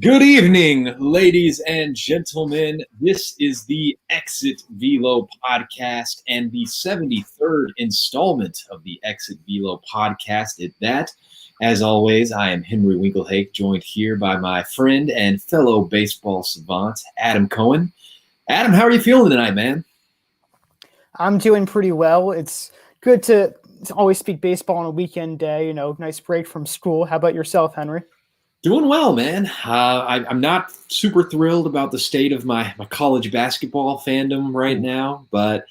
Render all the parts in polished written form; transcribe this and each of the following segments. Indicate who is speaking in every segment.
Speaker 1: Good evening, ladies and gentlemen. This is the Exit Velo podcast and the 73rd installment of the Exit Velo podcast. At that, as always, I am Henry Winklehake, joined here by my friend and fellow baseball savant, Adam Cohen. Adam, how are you feeling tonight, man?
Speaker 2: I'm doing pretty well. It's good to always speak baseball on a weekend day, nice break from school. How about yourself, Henry?
Speaker 1: Doing well, man. I'm not super thrilled about the state of my college basketball fandom right now, but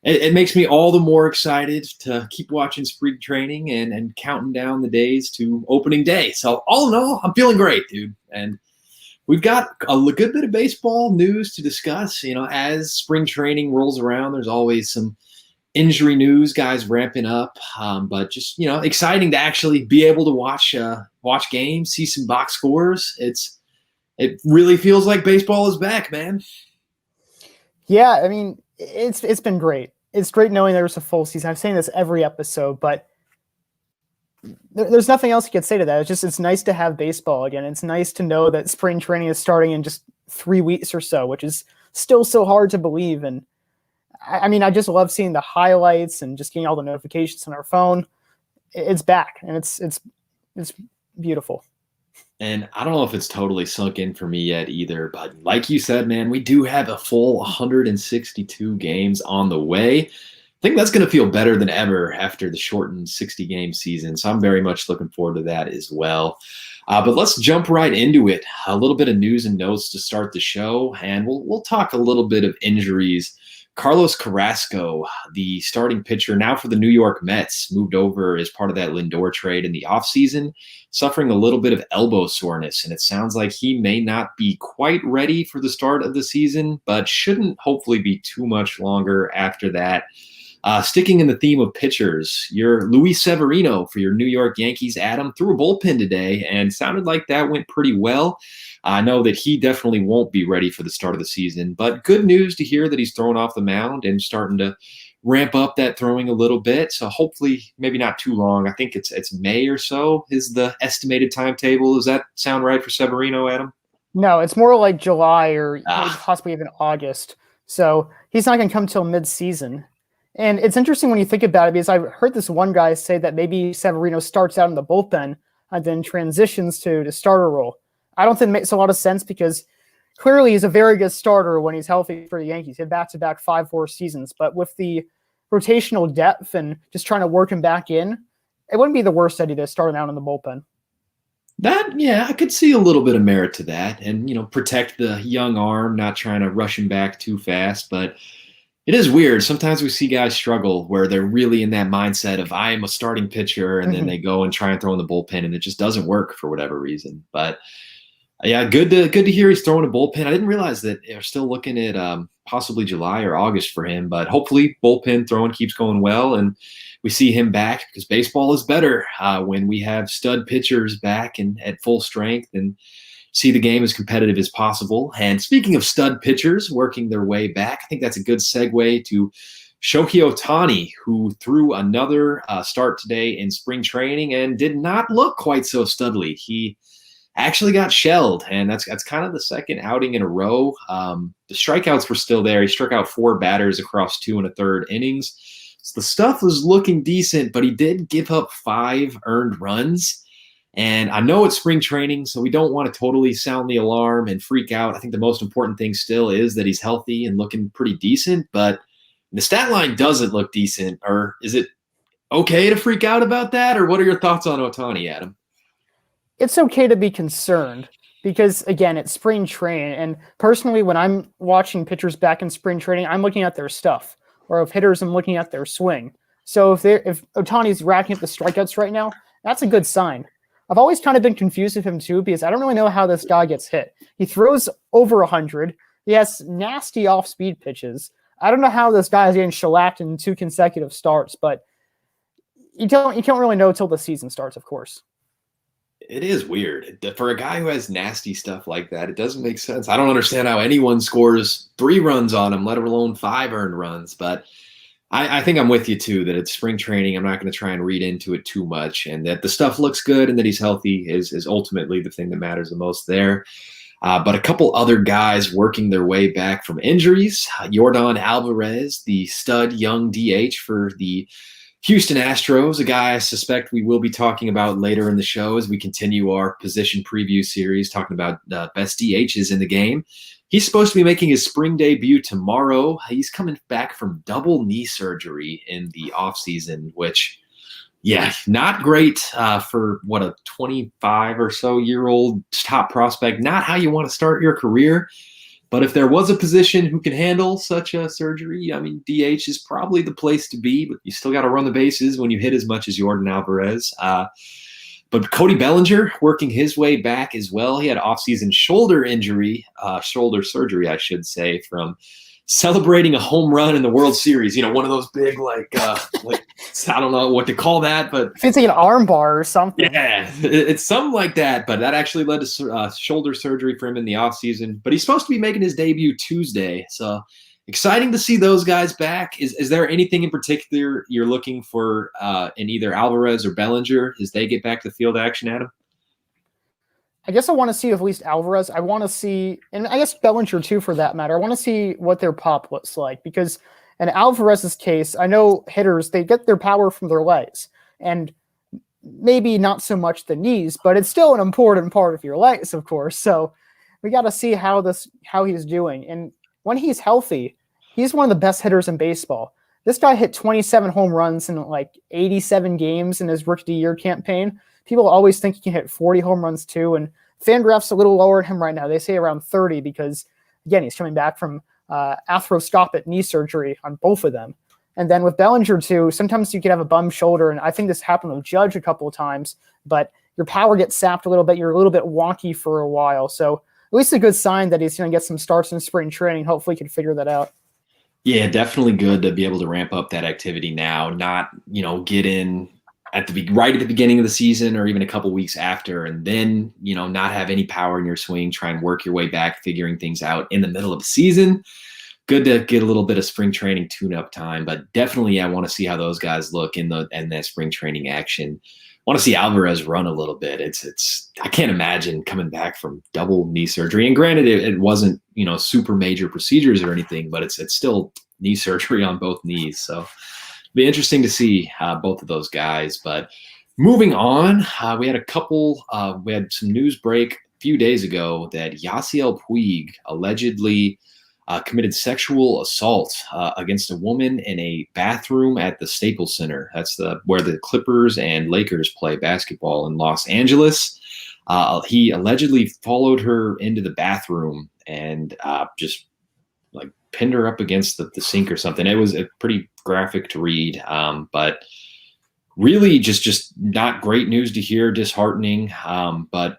Speaker 1: it makes me all the more excited to keep watching spring training and counting down the days to opening day. So all in all, I'm feeling great, dude. And we've got a good bit of baseball news to discuss. As spring training rolls around, there's always some injury news, guys ramping up, but just exciting to actually be able to watch games, see some box scores. It really feels like baseball is back, man.
Speaker 2: Yeah, I mean it's been great. It's great knowing there's a full season. I'm saying this every episode, but there's nothing else you could say to that. It's nice to have baseball again. It's nice to know that spring training is starting in just 3 weeks or so, which is still so hard to believe. And I mean, I just love seeing the highlights and just getting all the notifications on our phone. It's back, and it's beautiful.
Speaker 1: And I don't know if it's totally sunk in for me yet either, but like you said, man, we do have a full 162 games on the way. I think that's going to feel better than ever after the shortened 60-game season, so I'm very much looking forward to that as well. But let's jump right into it. A little bit of news and notes to start the show, and we'll talk a little bit of injuries. Carlos Carrasco, the starting pitcher now for the New York Mets, moved over as part of that Lindor trade in the offseason, suffering a little bit of elbow soreness. And it sounds like he may not be quite ready for the start of the season, but shouldn't hopefully be too much longer after that. Sticking in the theme of pitchers, your Luis Severino for your New York Yankees, Adam, threw a bullpen today and sounded like that went pretty well. I know that he definitely won't be ready for the start of the season, but good news to hear that he's thrown off the mound and starting to ramp up that throwing a little bit. So hopefully maybe not too long. I think it's May or so is the estimated timetable. Does that sound right for Severino, Adam?
Speaker 2: No, it's more like July or possibly even August. So he's not going to come till mid-season. And it's interesting when you think about it, because I've heard this one guy say that maybe Severino starts out in the bullpen and then transitions to the starter role. I don't think it makes a lot of sense because clearly he's a very good starter when he's healthy for the Yankees. He had back-to-back 5-4 seasons. But with the rotational depth and just trying to work him back in, it wouldn't be the worst idea to start him out in the bullpen.
Speaker 1: I could see a little bit of merit to that and, protect the young arm, not trying to rush him back too fast. But it is weird. Sometimes we see guys struggle where they're really in that mindset of I am a starting pitcher, and then they go and try and throw in the bullpen, and it just doesn't work for whatever reason. But yeah, good to hear he's throwing a bullpen. I didn't realize that they're still looking at possibly July or August for him, but hopefully bullpen throwing keeps going well, and we see him back because baseball is better when we have stud pitchers back and at full strength and see the game as competitive as possible. And speaking of stud pitchers working their way back, I think that's a good segue to Shohei Ohtani, who threw another start today in spring training and did not look quite so studly. He actually got shelled, and that's kind of the second outing in a row. The strikeouts were still there. He struck out 4 batters across 2 1/3 innings. So the stuff was looking decent, but he did give up 5 earned runs. And I know it's spring training, so we don't want to totally sound the alarm and freak out. I think the most important thing still is that he's healthy and looking pretty decent, but the stat line doesn't look decent. Or is it okay to freak out about that? Or what are your thoughts on Ohtani, Adam?
Speaker 2: It's okay to be concerned because, again, it's spring training. And personally, when I'm watching pitchers back in spring training, I'm looking at their stuff. Or if hitters, I'm looking at their swing. So if Ohtani's racking up the strikeouts right now, that's a good sign. I've always kind of been confused with him too because I don't really know how this guy gets hit. He throws over 100. He has nasty off-speed pitches. I don't know how this guy is getting shellacked in 2 consecutive starts, but you can't really know until the season starts, of course.
Speaker 1: It is weird. For a guy who has nasty stuff like that, it doesn't make sense. I don't understand how anyone scores 3 runs on him, let alone 5 earned runs. But I think I'm with you too, that it's spring training. I'm not going to try and read into it too much, and that the stuff looks good and that he's healthy is ultimately the thing that matters the most there. But a couple other guys working their way back from injuries. Yordan Alvarez, the stud young DH for the Houston Astros, a guy I suspect we will be talking about later in the show as we continue our position preview series, talking about best DHs in the game. He's supposed to be making his spring debut tomorrow. He's coming back from double knee surgery in the offseason, which, yeah, not great for what, a 25 or so year old top prospect. Not how you want to start your career. But if there was a position who can handle such a surgery, I mean, DH is probably the place to be, but you still got to run the bases when you hit as much as Yordan Alvarez. But Cody Bellinger working his way back as well. He had offseason shoulder surgery, I should say, from celebrating a home run in the World Series. You know, one of those big, like I don't know what to call that, but
Speaker 2: it's like an arm bar or something.
Speaker 1: Yeah, it's something like that. But that actually led to shoulder surgery for him in the offseason. But he's supposed to be making his debut Tuesday. So exciting to see those guys back. Is there anything in particular you're looking for in either Alvarez or Bellinger as they get back to field action, Adam?
Speaker 2: I guess I want to see at least Alvarez. I want to see, and I guess Bellinger too, for that matter. I want to see what their pop looks like, because in Alvarez's case, I know hitters, they get their power from their legs, and maybe not so much the knees, but it's still an important part of your legs, of course. So we got to see how he's doing. And when he's healthy, he's one of the best hitters in baseball. This guy hit 27 home runs in like 87 games in his rookie year campaign. People always think he can hit 40 home runs too, and FanGraphs a little lower than him right now. They say around 30 because, again, he's coming back from arthroscopic knee surgery on both of them. And then with Bellinger too, sometimes you could have a bum shoulder, and I think this happened with Judge a couple of times, but your power gets sapped a little bit. You're a little bit wonky for a while. So at least a good sign that he's going to get some starts in spring training. Hopefully he can figure that out.
Speaker 1: Yeah, definitely good to be able to ramp up that activity now, not, get in right at the beginning of the season or even a couple weeks after, and then, not have any power in your swing, try and work your way back, figuring things out in the middle of the season. Good to get a little bit of spring training tune-up time, but definitely I want to see how those guys look in that spring training action. I want to see Alvarez run a little bit. It's I can't imagine coming back from double knee surgery. And granted, it wasn't, super major procedures or anything, but it's still knee surgery on both knees. So it'll be interesting to see both of those guys. But moving on, we had some news break a few days ago that Yasiel Puig allegedly committed sexual assault against a woman in a bathroom at the Staples Center. That's where the Clippers and Lakers play basketball in Los Angeles. He allegedly followed her into the bathroom and just like pinned her up against the sink or something. It was pretty graphic to read, but really just not great news to hear, disheartening. But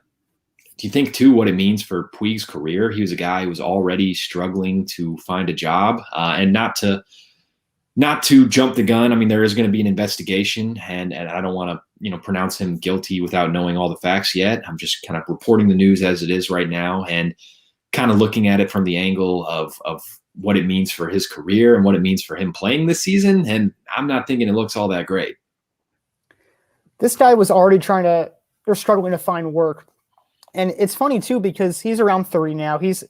Speaker 1: do you think, too, what it means for Puig's career? He was a guy who was already struggling to find a job, and not to jump the gun. I mean, there is going to be an investigation, and I don't want to, pronounce him guilty without knowing all the facts yet. I'm just kind of reporting the news as it is right now and kind of looking at it from the angle of what it means for his career and what it means for him playing this season. And I'm not thinking it looks all that great.
Speaker 2: This guy was already struggling to find work. And it's funny too, because he's around 30 now. He's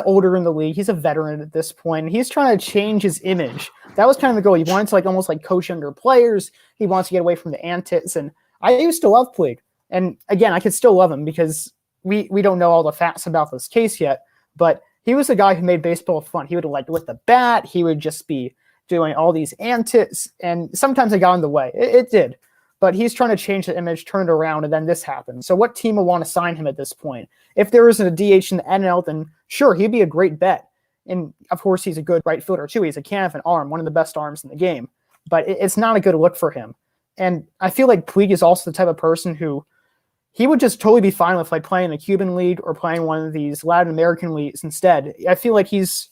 Speaker 2: older in the league. He's a veteran at this point. He's trying to change his image. That was kind of the goal. He wanted to almost coach younger players. He wants to get away from the antics. And I used to love Puig. And again, I could still love him because we don't know all the facts about this case yet. But he was the guy who made baseball fun. He would with the bat. He would just be doing all these antics. And sometimes it got in the way. It did. But he's trying to change the image, turn it around, and then this happens. So what team will want to sign him at this point? If there isn't a DH in the NL, then sure, he'd be a great bet. And, of course, he's a good right fielder, too. He's a can of an arm, one of the best arms in the game. But it's not a good look for him. And I feel like Puig is also the type of person who he would just totally be fine with playing in the Cuban League or playing one of these Latin American leagues instead. I feel like he's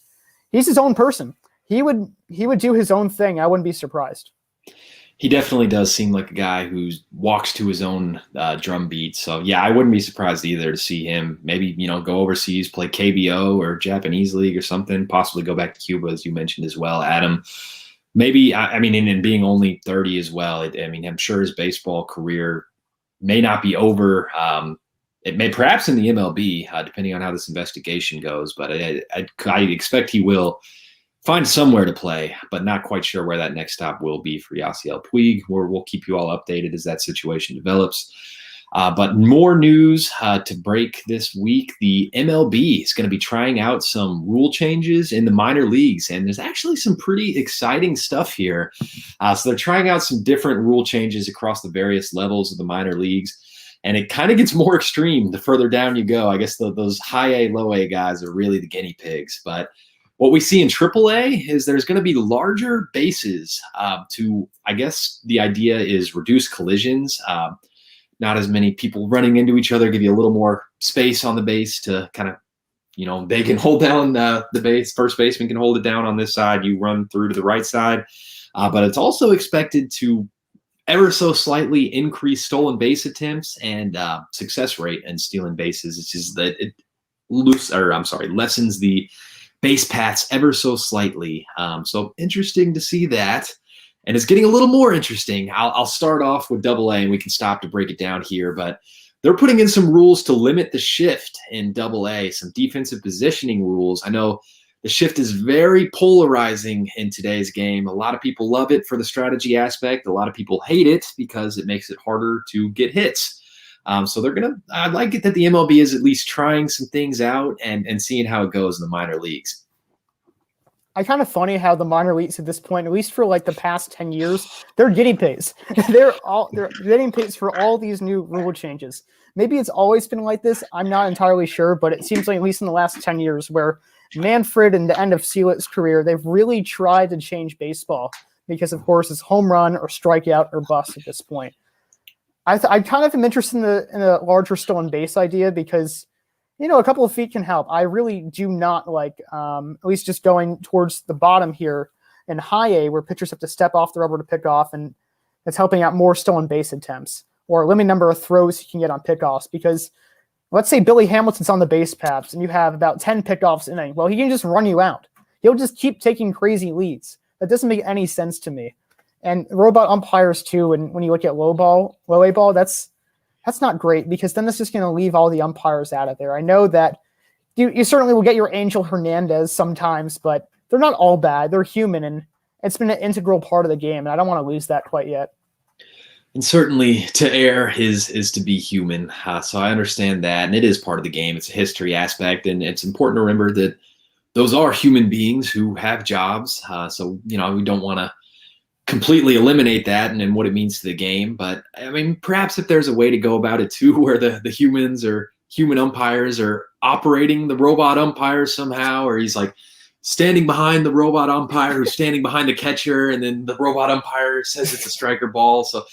Speaker 2: his own person. He would do his own thing. I wouldn't be surprised.
Speaker 1: He definitely does seem like a guy who walks to his own drum beat. So, yeah, I wouldn't be surprised either to see him maybe, go overseas, play KBO or Japanese League or something, possibly go back to Cuba, as you mentioned as well, Adam. maybe, I mean, and being only 30 as well, I mean, I'm sure his baseball career may not be over. It may perhaps in the MLB, depending on how this investigation goes, but I expect he will find somewhere to play, but not quite sure where that next stop will be for Yasiel Puig. We'll keep you all updated as that situation develops. But more news to break this week. The MLB is going to be trying out some rule changes in the minor leagues, and there's actually some pretty exciting stuff here. So they're trying out some different rule changes across the various levels of the minor leagues, and it kind of gets more extreme the further down you go. I guess those high A, low A guys are really the guinea pigs. But what we see in AAA is there's going to be larger bases I guess the idea is reduce collisions. Not as many people running into each other, give you a little more space on the base to kind of, they can hold down the base. First baseman can hold it down on this side. You run through to the right side. But it's also expected to ever so slightly increase stolen base attempts and success rate in stealing bases. It's just that it lessens the base paths ever so slightly. So interesting to see that. And it's getting a little more interesting. I'll start off with AA, and we can stop to break it down here. But they're putting in some rules to limit the shift in AA, some defensive positioning rules. I know the shift is very polarizing in today's game. A lot of people love it for the strategy aspect. A lot of people hate it because it makes it harder to get hits. So I like it that the MLB is at least trying some things out and seeing how it goes in the minor leagues.
Speaker 2: I kind of funny how the minor leagues at this point, at least for like the past 10 years, they're guinea pigs. they're guinea pigs for all these new rule changes. Maybe it's always been like this. I'm not entirely sure, but it seems like at least in the last 10 years where Manfred and the end of Selick's career, they've really tried to change baseball because, of course, it's home run or strikeout or bust at this point. I kind of am interested in the larger stolen base idea because a couple of feet can help. I really do not like, at least just going towards the bottom here in high A where pitchers have to step off the rubber to pick off, and it's helping out more stolen base attempts or a limited number of throws you can get on pickoffs. Because let's say Billy Hamilton's on the base paths and you have about 10 pickoffs in it. Well, he can just run you out. He'll just keep taking crazy leads. That doesn't make any sense to me. And robot umpires too, and when you look at low A ball, that's not great because then it's just going to leave all the umpires out of there. I know that you certainly will get your Angel Hernandez sometimes, but they're not all bad. They're human, and it's been an integral part of the game, and I don't want to lose that quite yet.
Speaker 1: And certainly to err is to be human. So I understand that, and it is part of the game. It's a history aspect, and it's important to remember that those are human beings who have jobs. So, we don't want to completely eliminate that and what it means to the game. But I mean, perhaps if there's a way to go about it too, where the humans or human umpires are operating the robot umpires somehow, or he's like standing behind the robot umpire who's standing behind the catcher, and then the robot umpire says it's a striker ball. So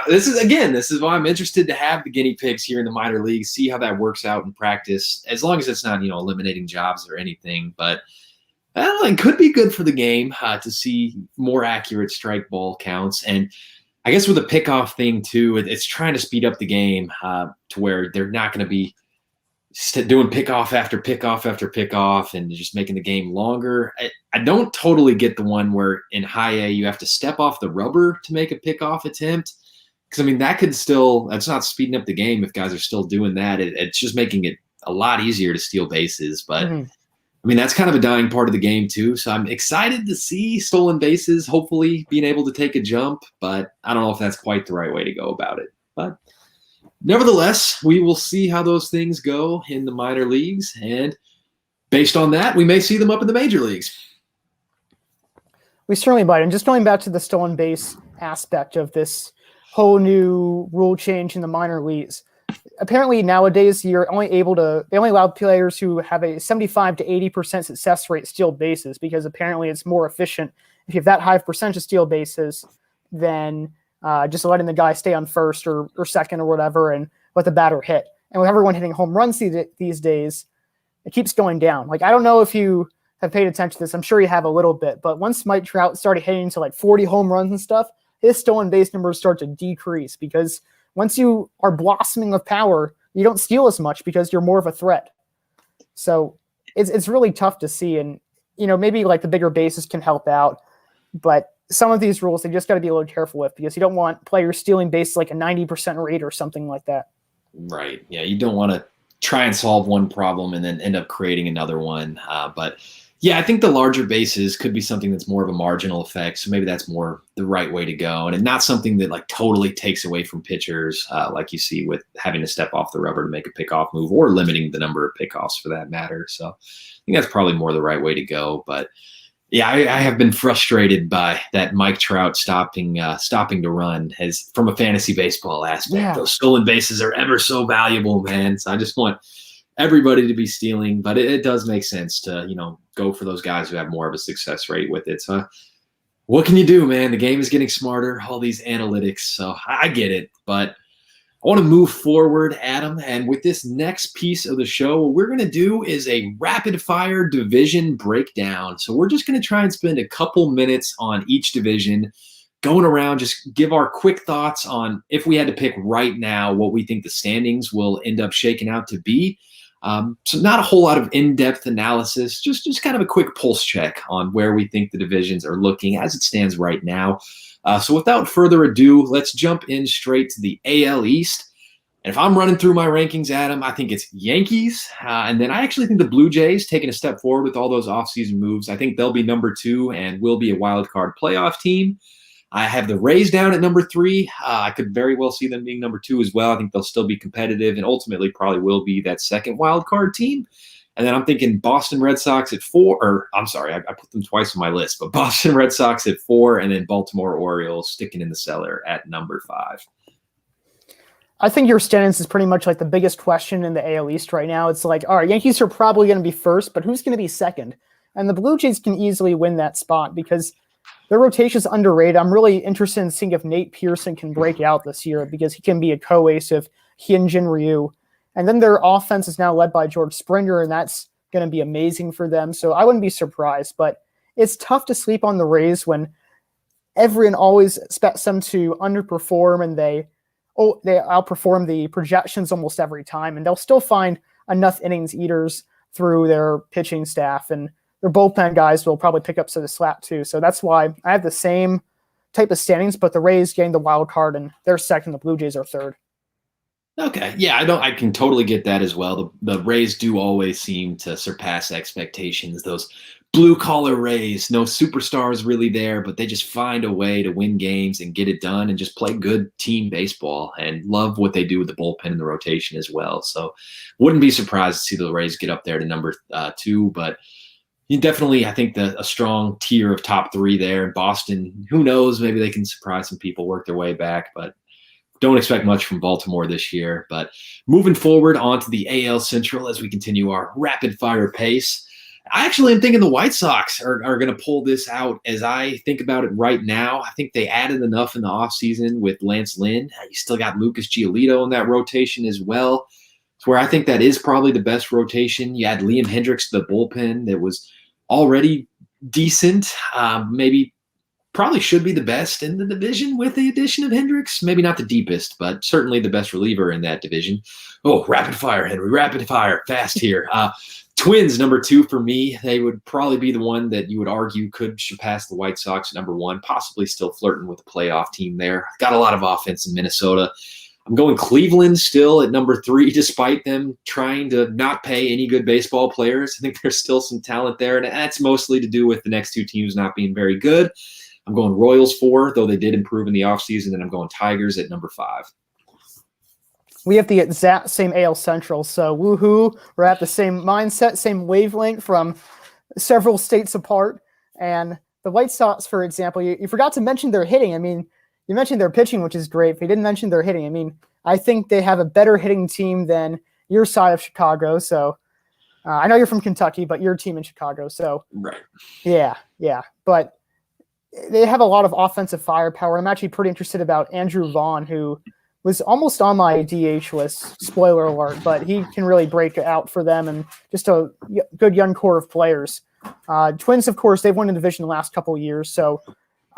Speaker 1: this is why I'm interested to have the guinea pigs here in the minor leagues, see how that works out in practice, as long as it's not, eliminating jobs or anything. But it could be good for the game to see more accurate strike ball counts. And I guess with the pickoff thing too, it's trying to speed up the game to where they're not going to be doing pickoff after pickoff after pickoff and just making the game longer. I don't totally get the one where in high A you have to step off the rubber to make a pickoff attempt. Because, I mean, that's not speeding up the game if guys are still doing that. It's just making it a lot easier to steal bases. But I mean, that's kind of a dying part of the game too. So I'm excited to see stolen bases, hopefully being able to take a jump, but I don't know if that's quite the right way to go about it. But nevertheless, we will see how those things go in the minor leagues. And based on that, we may see them up in the major leagues.
Speaker 2: We certainly might. And just going back to the stolen base aspect of this whole new rule change in the minor leagues, apparently nowadays they only allow players who have a 75 to 80% success rate steal bases because apparently it's more efficient if you have that high percentage of steal bases than just letting the guy stay on first or second or whatever and let the batter hit. And with everyone hitting home runs these days, it keeps going down. Like, I don't know if you have paid attention to this. I'm sure you have a little bit, but once Mike Trout started hitting to like 40 home runs and stuff, his stolen base numbers start to decrease because once you are blossoming with power, you don't steal as much because you're more of a threat. So it's really tough to see. And, maybe like the bigger bases can help out, but some of these rules they just got to be a little careful with, because you don't want players stealing bases like a 90% rate or something like that.
Speaker 1: Right. Yeah, you don't want to try and solve one problem and then end up creating another one. But yeah, I think the larger bases could be something that's more of a marginal effect. So maybe that's more the right way to go, and not something that like totally takes away from pitchers, like you see with having to step off the rubber to make a pickoff move, or limiting the number of pickoffs for that matter. So I think that's probably more the right way to go. But yeah, I have been frustrated by that Mike Trout stopping to run as from a fantasy baseball aspect.
Speaker 2: Yeah.
Speaker 1: Those stolen bases are ever so valuable, man. So I just want everybody to be stealing, but it does make sense to, go for those guys who have more of a success rate with it. So what can you do, man? The game is getting smarter, all these analytics. So I get it, but I want to move forward, Adam. And with this next piece of the show, what we're going to do is a rapid fire division breakdown. So we're just going to try and spend a couple minutes on each division, going around, just give our quick thoughts on, if we had to pick right now, what we think the standings will end up shaking out to be. So not a whole lot of in-depth analysis, just kind of a quick pulse check on where we think the divisions are looking as it stands right now. So without further ado, let's jump in straight to the AL East. And if I'm running through my rankings, Adam, I think it's Yankees. And then I actually think the Blue Jays taking a step forward with all those offseason moves. I think they'll be number 2 and will be a wild card playoff team. I have the Rays down at number 3. I could very well see them being number 2 as well. I think they'll still be competitive and ultimately probably will be that second wild card team. And then I'm thinking Boston Red Sox at 4, or I'm sorry, I put them twice on my list, but Boston Red Sox at 4, and then Baltimore Orioles sticking in the cellar at number 5.
Speaker 2: I think your standings is pretty much like the biggest question in the AL East right now. It's like, all right, Yankees are probably going to be first, but who's going to be second? And the Blue Jays can easily win that spot because their rotation is underrated. I'm really interested in seeing if Nate Pearson can break out this year, because he can be a co-ace of Hyunjin Ryu. And then their offense is now led by George Springer, and that's going to be amazing for them. So I wouldn't be surprised, but it's tough to sleep on the Rays when everyone always expects them to underperform, and they outperform the projections almost every time, and they'll still find enough innings eaters through their pitching staff, and their bullpen guys will probably pick up some of the slack too. So that's why I have the same type of standings, but the Rays getting the wild card, and they're second, the Blue Jays are third.
Speaker 1: Okay. Yeah, I can totally get that as well. The Rays do always seem to surpass expectations. Those blue-collar Rays, no superstars really there, but they just find a way to win games and get it done and just play good team baseball, and love what they do with the bullpen and the rotation as well. So wouldn't be surprised to see the Rays get up there to number 2, but you definitely, I think, a strong tier of top 3 there. In Boston, who knows, maybe they can surprise some people, work their way back, but don't expect much from Baltimore this year. But moving forward onto the AL Central as we continue our rapid-fire pace, I actually am thinking the White Sox are going to pull this out. As I think about it right now, I think they added enough in the offseason with Lance Lynn. You still got Lucas Giolito in that rotation as well. It's where I think that is probably the best rotation. You add Liam Hendricks to the bullpen that was already decent, probably should be the best in the division with the addition of Hendricks. Maybe not the deepest, but certainly the best reliever in that division. Oh, rapid fire, Henry, rapid fire, fast here. Twins, number 2 for me. They would probably be the one that you would argue could surpass the White Sox at number 1, possibly still flirting with a playoff team there. Got a lot of offense in Minnesota. I'm going Cleveland still at number 3, despite them trying to not pay any good baseball players. I think there's still some talent there, and that's mostly to do with the next 2 teams not being very good. I'm going Royals 4, though they did improve in the offseason, and I'm going Tigers at number 5.
Speaker 2: We have the exact same AL Central, so woohoo, we're at the same mindset, same wavelength from several states apart. And the White Sox, for example, you forgot to mention their hitting. I mean, you mentioned their pitching, which is great, but you didn't mention their hitting. I mean, I think they have a better hitting team than your side of Chicago. So I know you're from Kentucky, but your team in Chicago. So
Speaker 1: right.
Speaker 2: Yeah. But they have a lot of offensive firepower. I'm actually pretty interested about Andrew Vaughn, who was almost on my DH list, spoiler alert, but he can really break out for them, and just a good young core of players. Twins, of course, they've won the division the last couple of years, so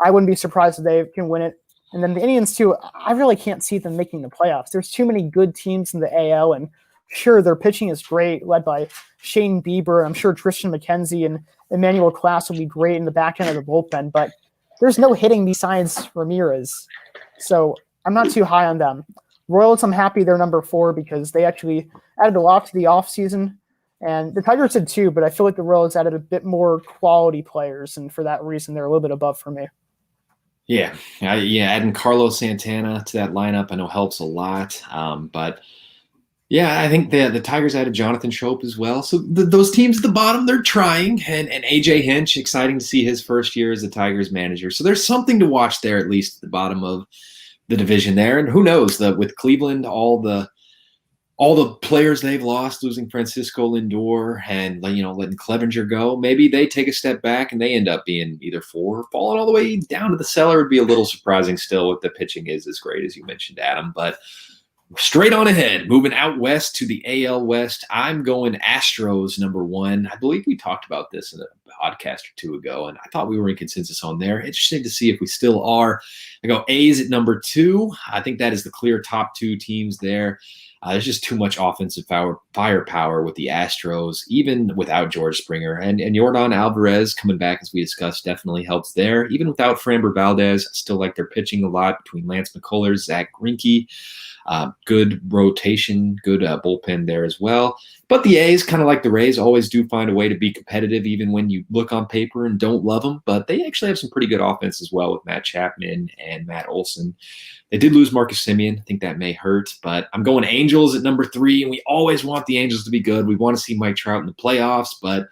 Speaker 2: I wouldn't be surprised if they can win it. And then the Indians, too, I really can't see them making the playoffs. There's too many good teams in the AL, and sure, their pitching is great, led by Shane Bieber. I'm sure Tristan McKenzie and Emmanuel Class will be great in the back end of the bullpen, but there's no hitting besides Ramirez. So I'm not too high on them. Royals, I'm happy they're number 4 because they actually added a lot to the offseason. And the Tigers did too, but I feel like the Royals added a bit more quality players, and for that reason, they're a little bit above for me.
Speaker 1: Yeah, adding Carlos Santana to that lineup I know helps a lot. But yeah, I think the Tigers added Jonathan Schoop as well. So those teams at the bottom, they're trying. And AJ Hinch, exciting to see his first year as the Tigers manager. So there's something to watch there, at least at the bottom of the division there. And who knows, with Cleveland, all the players they've lost, losing Francisco Lindor and letting Clevenger go, maybe they take a step back and they end up being either 4 or falling all the way down to the cellar. Would be a little surprising still if the pitching is as great as you mentioned, Adam. But straight on ahead, moving out west to the AL West, I'm going Astros number 1. I believe we talked about this in a podcast or 2 ago, and I thought we were in consensus on there. Interesting to see if we still are. I go A's at number 2. I think that is the clear top 2 teams there. There's just too much offensive firepower with the Astros, even without George Springer. And Yordan Alvarez coming back, as we discussed, definitely helps there. Even without Framber Valdez, I still like their pitching a lot between Lance McCullers, Zach Greinke. Good rotation, good bullpen there as well. But the A's, kind of like the Rays, always do find a way to be competitive, even when you look on paper and don't love them. But they actually have some pretty good offense as well with Matt Chapman and Matt Olson. They did lose Marcus Semien. I think that may hurt. But I'm going Angels at number 3, and we always want the Angels to be good. We want to see Mike Trout in the playoffs, but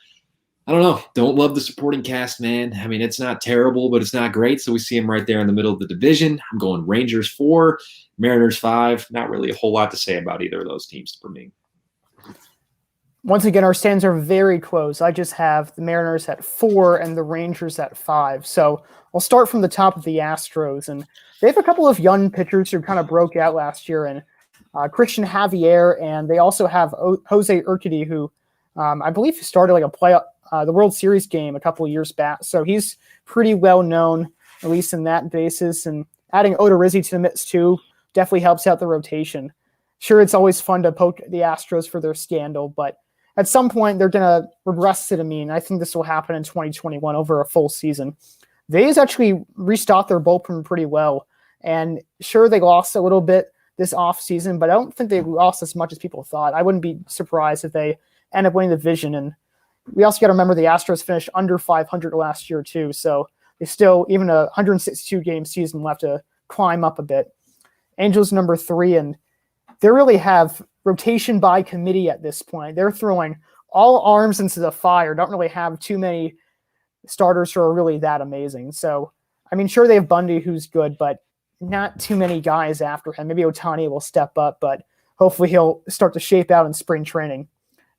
Speaker 1: I don't know. Don't love the supporting cast, man. I mean, it's not terrible, but it's not great. So we see him right there in the middle of the division. I'm going Rangers 4, Mariners 5. Not really a whole lot to say about either of those teams for me.
Speaker 2: Once again, our stands are very close. I just have the Mariners at 4 and the Rangers at 5. So I'll start from the top of the Astros. And they have a couple of young pitchers who kind of broke out last year, and Christian Javier, and they also have Jose Urquidy, who I believe started like the World Series game a couple of years back. So he's pretty well known, at least in that basis. And adding Odorizzi to the mix too definitely helps out the rotation. Sure, it's always fun to poke the Astros for their scandal, but at some point they're going to regress to the mean. I think this will happen in 2021 over a full season. They actually restocked their bullpen pretty well. And sure, they lost a little bit this offseason, but I don't think they lost as much as people thought. I wouldn't be surprised if they end up winning the division. And we also got to remember the Astros finished under 500 last year too. So they still, even a 162 game season, will have to climb up a bit. Angels number 3, and they really have rotation by committee at this point. They're throwing all arms into the fire. Don't really have too many starters who are really that amazing. So, I mean, sure, they have Bundy, who's good, but not too many guys after him. Maybe Ohtani will step up, but hopefully he'll start to shape out in spring training.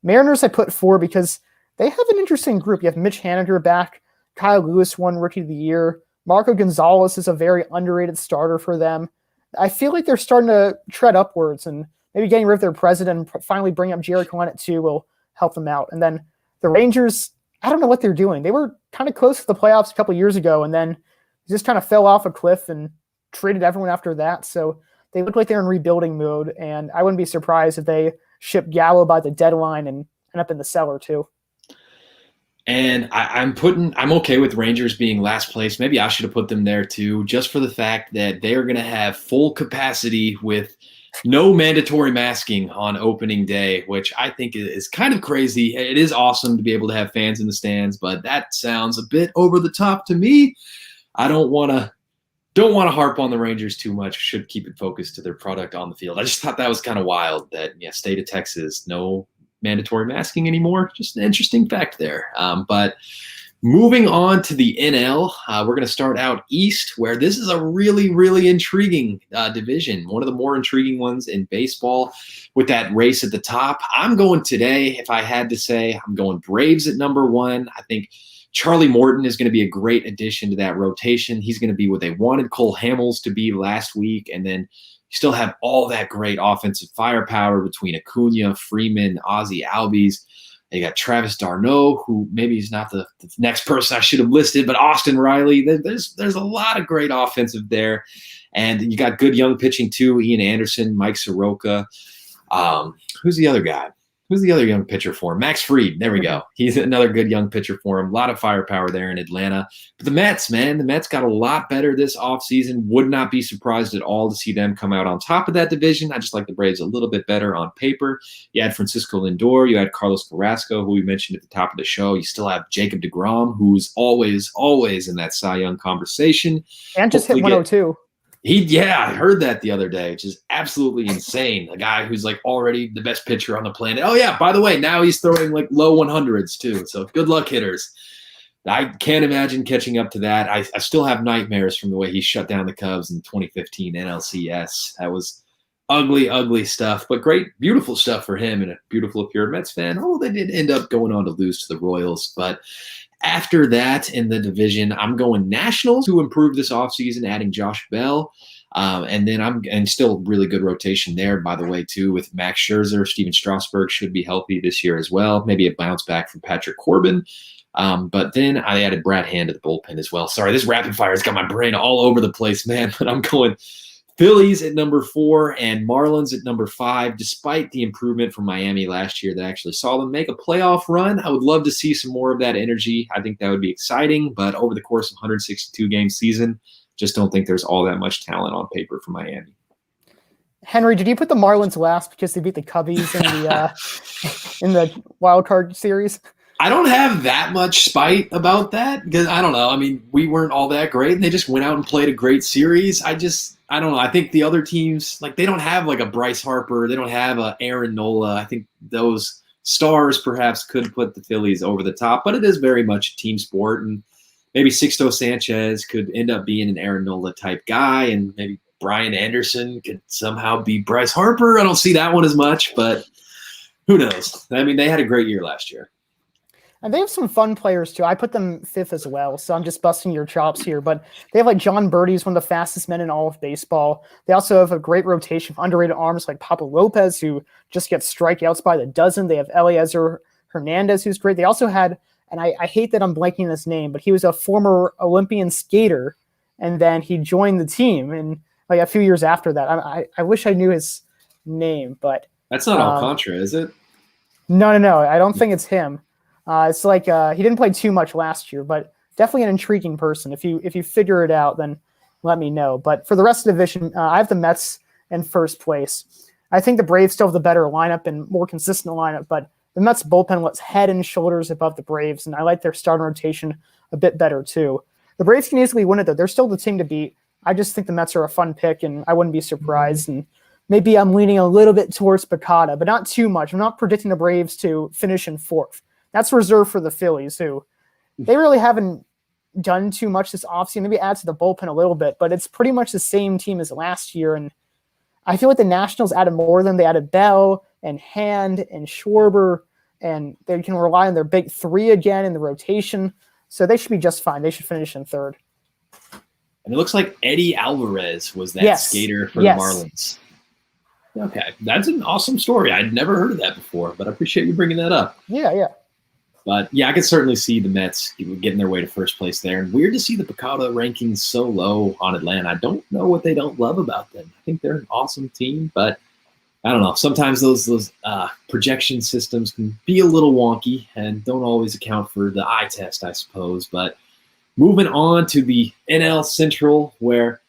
Speaker 2: Mariners I put 4 because they have an interesting group. You have Mitch Haniger back. Kyle Lewis won Rookie of the Year. Marco Gonzalez is a very underrated starter for them. I feel like they're starting to tread upwards, and maybe getting rid of their president and finally bring up Jerry Cohen at 2 will help them out. And then the Rangers, I don't know what they're doing. They were kind of close to the playoffs a couple of years ago, and then just kind of fell off a cliff and traded everyone after that. So they look like they're in rebuilding mode, and I wouldn't be surprised if they ship Gallo by the deadline and end up in the cellar too.
Speaker 1: And I'm okay with Rangers being last place. Maybe I should have put them there too, just for the fact that they are going to have full capacity with no mandatory masking on opening day, which I think is kind of crazy. It is awesome to be able to have fans in the stands, but that sounds a bit over the top to me. I don't want to harp on the Rangers too much. Should keep it focused to their product on the field. I just thought that was kind of wild that, state of Texas, no mandatory masking anymore. Just an interesting fact there. But moving on to the NL, we're going to start out east, where this is a really, really intriguing division. One of the more intriguing ones in baseball with that race at the top. I'm going today, if I had to say, I'm going Braves at number 1. I think Charlie Morton is going to be a great addition to that rotation. He's going to be what they wanted Cole Hamels to be last week, and then you still have all that great offensive firepower between Acuna, Freeman, Ozzie Albies. You got Travis d'Arnaud, who maybe he's not the next person I should have listed, but Austin Riley. There's a lot of great offensive there. And you got good young pitching too, Ian Anderson, Mike Soroka. Who's the other guy? Who's the other young pitcher for him? Max Fried. There we go. He's another good young pitcher for him. A lot of firepower there in Atlanta. But the Mets, man, the Mets got a lot better this offseason. Would not be surprised at all to see them come out on top of that division. I just like the Braves a little bit better on paper. You had Francisco Lindor. You had Carlos Carrasco, who we mentioned at the top of the show. You still have Jacob deGrom, who's always in that Cy Young conversation.
Speaker 2: And just hit 102.
Speaker 1: I heard that the other day, which is absolutely insane. A guy who's like already the best pitcher on the planet. Oh yeah, by the way, now he's throwing like low 100s too. So good luck, hitters. I can't imagine catching up to that. I still have nightmares from the way he shut down the Cubs in 2015 NLCS. That was ugly, ugly stuff, but great, beautiful stuff for him and a beautiful if you're a Mets fan. Oh, they did end up going on to lose to the Royals, but after that in the division, I'm going Nationals to improve this offseason, adding Josh Bell. And then and still really good rotation there, by the way, too, with Max Scherzer. Steven Strasburg should be healthy this year as well. Maybe a bounce back from Patrick Corbin. But then I added Brad Hand to the bullpen as well. Sorry, this rapid fire has got my brain all over the place, man. But I'm going Phillies at number 4 and Marlins at number 5, despite the improvement from Miami last year that actually saw them make a playoff run. I would love to see some more of that energy. I think that would be exciting, but over the course of 162-game season, just don't think there's all that much talent on paper for Miami.
Speaker 2: Henry, did you put the Marlins last because they beat the Cubbies in the wild card series?
Speaker 1: I don't have that much spite about that because I don't know. I mean, we weren't all that great, and they just went out and played a great series. I don't know. I think the other teams, like, they don't have like a Bryce Harper. They don't have a Aaron Nola. I think those stars perhaps could put the Phillies over the top, but it is very much a team sport, and maybe Sixto Sanchez could end up being an Aaron Nola type guy, and maybe Brian Anderson could somehow be Bryce Harper. I don't see that one as much, but who knows? I mean, they had a great year last year.
Speaker 2: And they have some fun players, too. I put them 5th as well, so I'm just busting your chops here. But they have, like, John Birdie, one of the fastest men in all of baseball. They also have a great rotation of underrated arms like Pablo Lopez, who just gets strikeouts by the dozen. They have Eliezer Hernandez, who's great. They also had, and I hate that I'm blanking on his name, but he was a former Olympian skater, and then he joined the team. And, like, a few years after that, I wish I knew his name, but... That's
Speaker 1: not Alcantara, is it?
Speaker 2: No. I don't think it's him. It's like he didn't play too much last year, but definitely an intriguing person. If you figure it out, then let me know. But for the rest of the division, I have the Mets in first place. I think the Braves still have the better lineup and more consistent lineup, but the Mets bullpen was head and shoulders above the Braves, and I like their starting rotation a bit better too. The Braves can easily win it, though. They're still the team to beat. I just think the Mets are a fun pick, and I wouldn't be surprised. And maybe I'm leaning a little bit towards Picada, but not too much. I'm not predicting the Braves to finish in 4th. That's reserved for the Phillies, who they really haven't done too much this offseason. Maybe add to the bullpen a little bit, but it's pretty much the same team as last year. And I feel like the Nationals added more than they added Bell and Hand and Schwarber, and they can rely on their big 3 again in the rotation. So they should be just fine. They should finish in 3rd.
Speaker 1: And it looks like Eddie Alvarez was that skater for the Marlins. Okay, that's an awesome story. I'd never heard of that before, but I appreciate you bringing that up.
Speaker 2: Yeah.
Speaker 1: But, yeah, I could certainly see the Mets getting their way to first place there. And weird to see the Picada rankings so low on Atlanta. I don't know what they don't love about them. I think they're an awesome team, but I don't know. Sometimes those projection systems can be a little wonky and don't always account for the eye test, I suppose. But moving on to the NL Central, where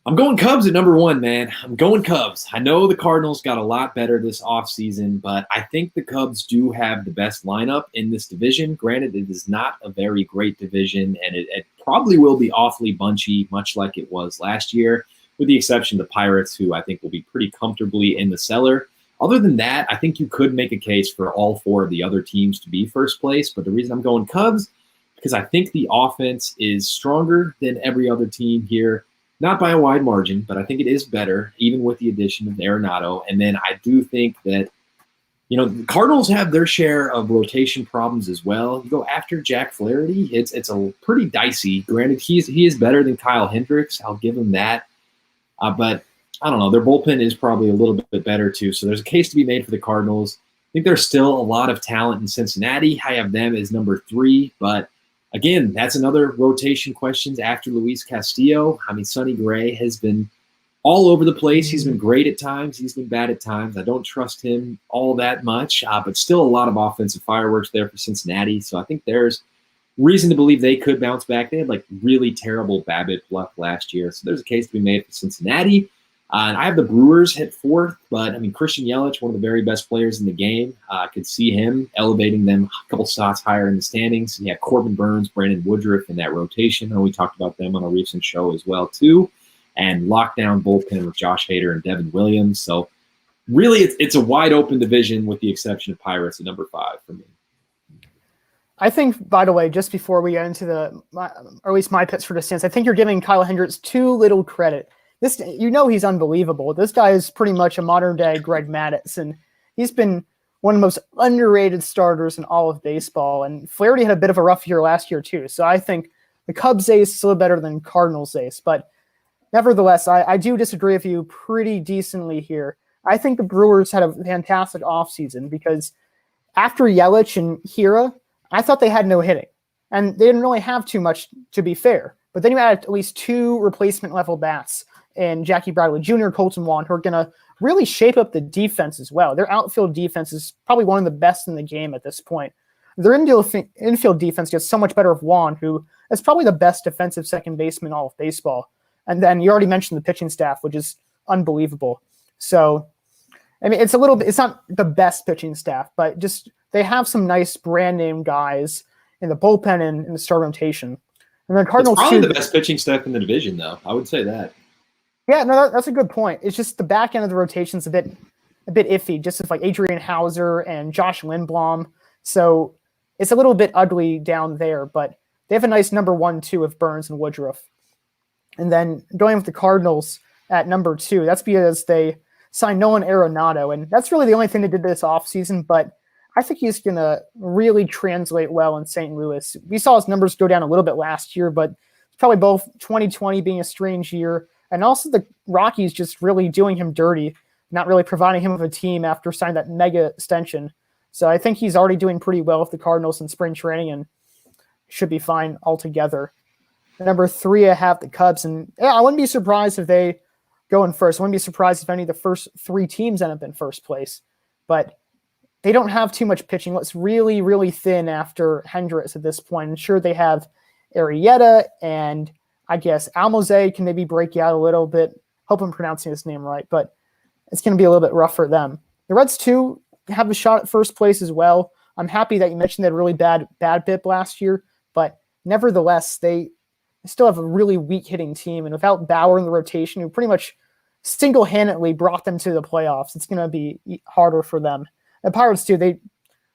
Speaker 1: I'm going Cubs at number 1, man. I'm going Cubs. I know the Cardinals got a lot better this offseason, but I think the Cubs do have the best lineup in this division. Granted, it is not a very great division, and it probably will be awfully bunchy, much like it was last year, with the exception of the Pirates, who I think will be pretty comfortably in the cellar. Other than that, I think you could make a case for all 4 of the other teams to be first place, but the reason I'm going Cubs, because I think the offense is stronger than every other team here. Not by a wide margin, but I think it is better, even with the addition of Arenado. And then I do think that, the Cardinals have their share of rotation problems as well. You go after Jack Flaherty, it's a pretty dicey. Granted, he is better than Kyle Hendricks. I'll give him that. But I don't know. Their bullpen is probably a little bit better too. So there's a case to be made for the Cardinals. I think there's still a lot of talent in Cincinnati. I have them as number 3, but again, that's another rotation questions after Luis Castillo. I mean, Sonny Gray has been all over the place. He's been great at times. He's been bad at times. I don't trust him all that much, but still a lot of offensive fireworks there for Cincinnati. So I think there's reason to believe they could bounce back. They had like really terrible BABIP luck last year. So there's a case to be made for Cincinnati. And I have the Brewers hit fourth, but I mean, Christian Yelich, one of the very best players in the game, I could see him elevating them a couple spots higher in the standings. And you have Corbin Burns, Brandon Woodruff in that rotation. And we talked about them on a recent show as well, too. And lockdown bullpen with Josh Hader and Devin Williams. So really, it's a wide open division with the exception of Pirates at number 5 for me.
Speaker 2: I think, by the way, just before we get into or at least my picks for the Saints, I think you're giving Kyle Hendricks too little credit. He's unbelievable. This guy is pretty much a modern day Greg Maddux, and he's been one of the most underrated starters in all of baseball. And Flaherty had a bit of a rough year last year too. So I think the Cubs ace is still better than Cardinals ace. But nevertheless, I do disagree with you pretty decently here. I think the Brewers had a fantastic offseason because after Yelich and Hira, I thought they had no hitting. And they didn't really have too much, to be fair. But then you had at least 2 replacement level bats and Jackie Bradley Jr., Colton Wong, who are going to really shape up the defense as well. Their outfield defense is probably one of the best in the game at this point. Their infield defense gets so much better with Wong, who is probably the best defensive second baseman in all of baseball. And then you already mentioned the pitching staff, which is unbelievable. So, I mean, it's not the best pitching staff, but just they have some nice brand name guys in the bullpen and in the start rotation. And then Cardinals,
Speaker 1: it's probably the best pitching staff in the division, though. I would say that.
Speaker 2: Yeah, no, that's a good point. It's just the back end of the rotation's a bit iffy, just with like Adrian Hauser and Josh Lindblom. So it's a little bit ugly down there, but they have a nice number 1, 2 with Burns and Woodruff. And then going with the Cardinals at number 2, that's because they signed Nolan Arenado, and that's really the only thing they did this offseason, but I think he's going to really translate well in St. Louis. We saw his numbers go down a little bit last year, but it's probably both 2020 being a strange year and also the Rockies just really doing him dirty, not really providing him with a team after signing that mega extension. So I think he's already doing pretty well with the Cardinals in spring training and should be fine altogether. Number 3, I have the Cubs, and yeah, I wouldn't be surprised if they go in first. I wouldn't be surprised if any of the first 3 teams end up in first place, but they don't have too much pitching. It's really, really thin after Hendricks at this point. I'm sure they have Arrieta and I guess Almozé can maybe break you out a little bit. Hope I'm pronouncing his name right, but it's going to be a little bit rough for them. The Reds, too, have a shot at first place as well. I'm happy that you mentioned they had a really bad BIP last year, but nevertheless, they still have a really weak hitting team. And without Bauer in the rotation, who pretty much single-handedly brought them to the playoffs, it's going to be harder for them. The Pirates, too, they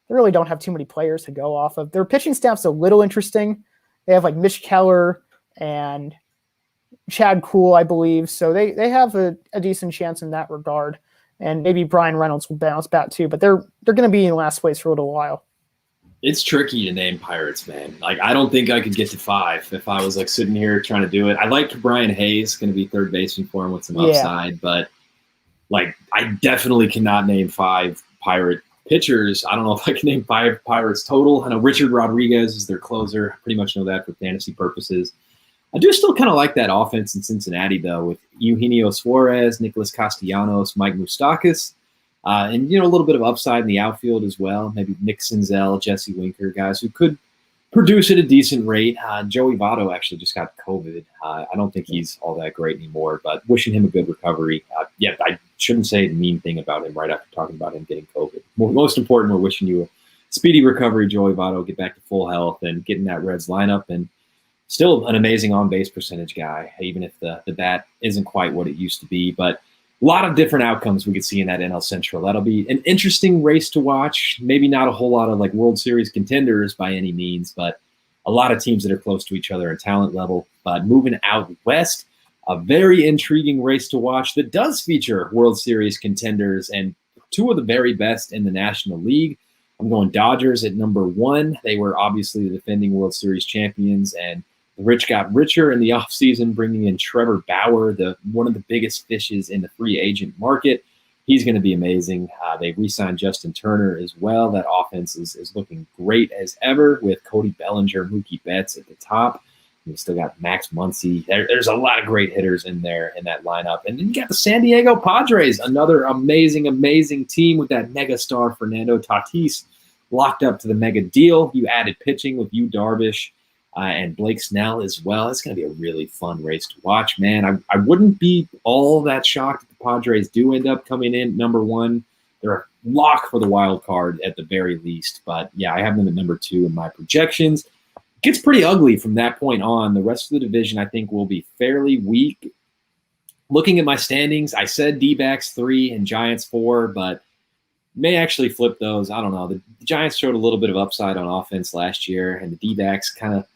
Speaker 2: really don't have too many players to go off of. Their pitching staff's a little interesting. They have like Mitch Keller and Chad Kuhl, I believe. So they have a decent chance in that regard. And maybe Brian Reynolds will bounce back too, but they're going to be in last place for a little while.
Speaker 1: It's tricky to name Pirates, man. Like, I don't think I could get to 5 if I was like sitting here trying to do it. I like Brian Hayes, going to be third baseman for him with some upside, but like, I definitely cannot name 5 Pirate pitchers. I don't know if I can name 5 Pirates total. I know Richard Rodriguez is their closer. I pretty much know that for fantasy purposes. I do still kind of like that offense in Cincinnati, though, with Eugenio Suarez, Nicholas Castellanos, Mike Moustakas, and, a little bit of upside in the outfield as well. Maybe Nick Senzel, Jesse Winker, guys who could produce at a decent rate. Joey Votto actually just got COVID. I don't think he's all that great anymore, but wishing him a good recovery. I shouldn't say the mean thing about him right after talking about him getting COVID. Most important, we're wishing you a speedy recovery, Joey Votto, get back to full health and get in that Reds lineup. And still an amazing on-base percentage guy, even if the bat isn't quite what it used to be. But a lot of different outcomes we could see in that NL Central. That'll be an interesting race to watch. Maybe not a whole lot of like World Series contenders by any means, but a lot of teams that are close to each other in talent level. But moving out west, a very intriguing race to watch that does feature World Series contenders and 2 of the very best in the National League. I'm going Dodgers at number 1. They were obviously the defending World Series champions, and the rich got richer in the offseason, bringing in Trevor Bauer, one of the biggest fishes in the free agent market. He's going to be amazing. They re-signed Justin Turner as well. That offense is looking great as ever with Cody Bellinger, Mookie Betts at the top. You still got Max Muncy. There's a lot of great hitters in there in that lineup. And then you got the San Diego Padres, another amazing, amazing team with that mega star Fernando Tatis locked up to the mega deal. You added pitching with Yu Darvish and Blake Snell as well. It's going to be a really fun race to watch, man. I wouldn't be all that shocked if the Padres do end up coming in number one. They're a lock for the wild card at the very least. But, yeah, I have them at number 2 in my projections. Gets pretty ugly from that point on. The rest of the division, I think, will be fairly weak. Looking at my standings, I said D-backs 3 and Giants 4, but may actually flip those. I don't know. The Giants showed a little bit of upside on offense last year, and the D-backs kind of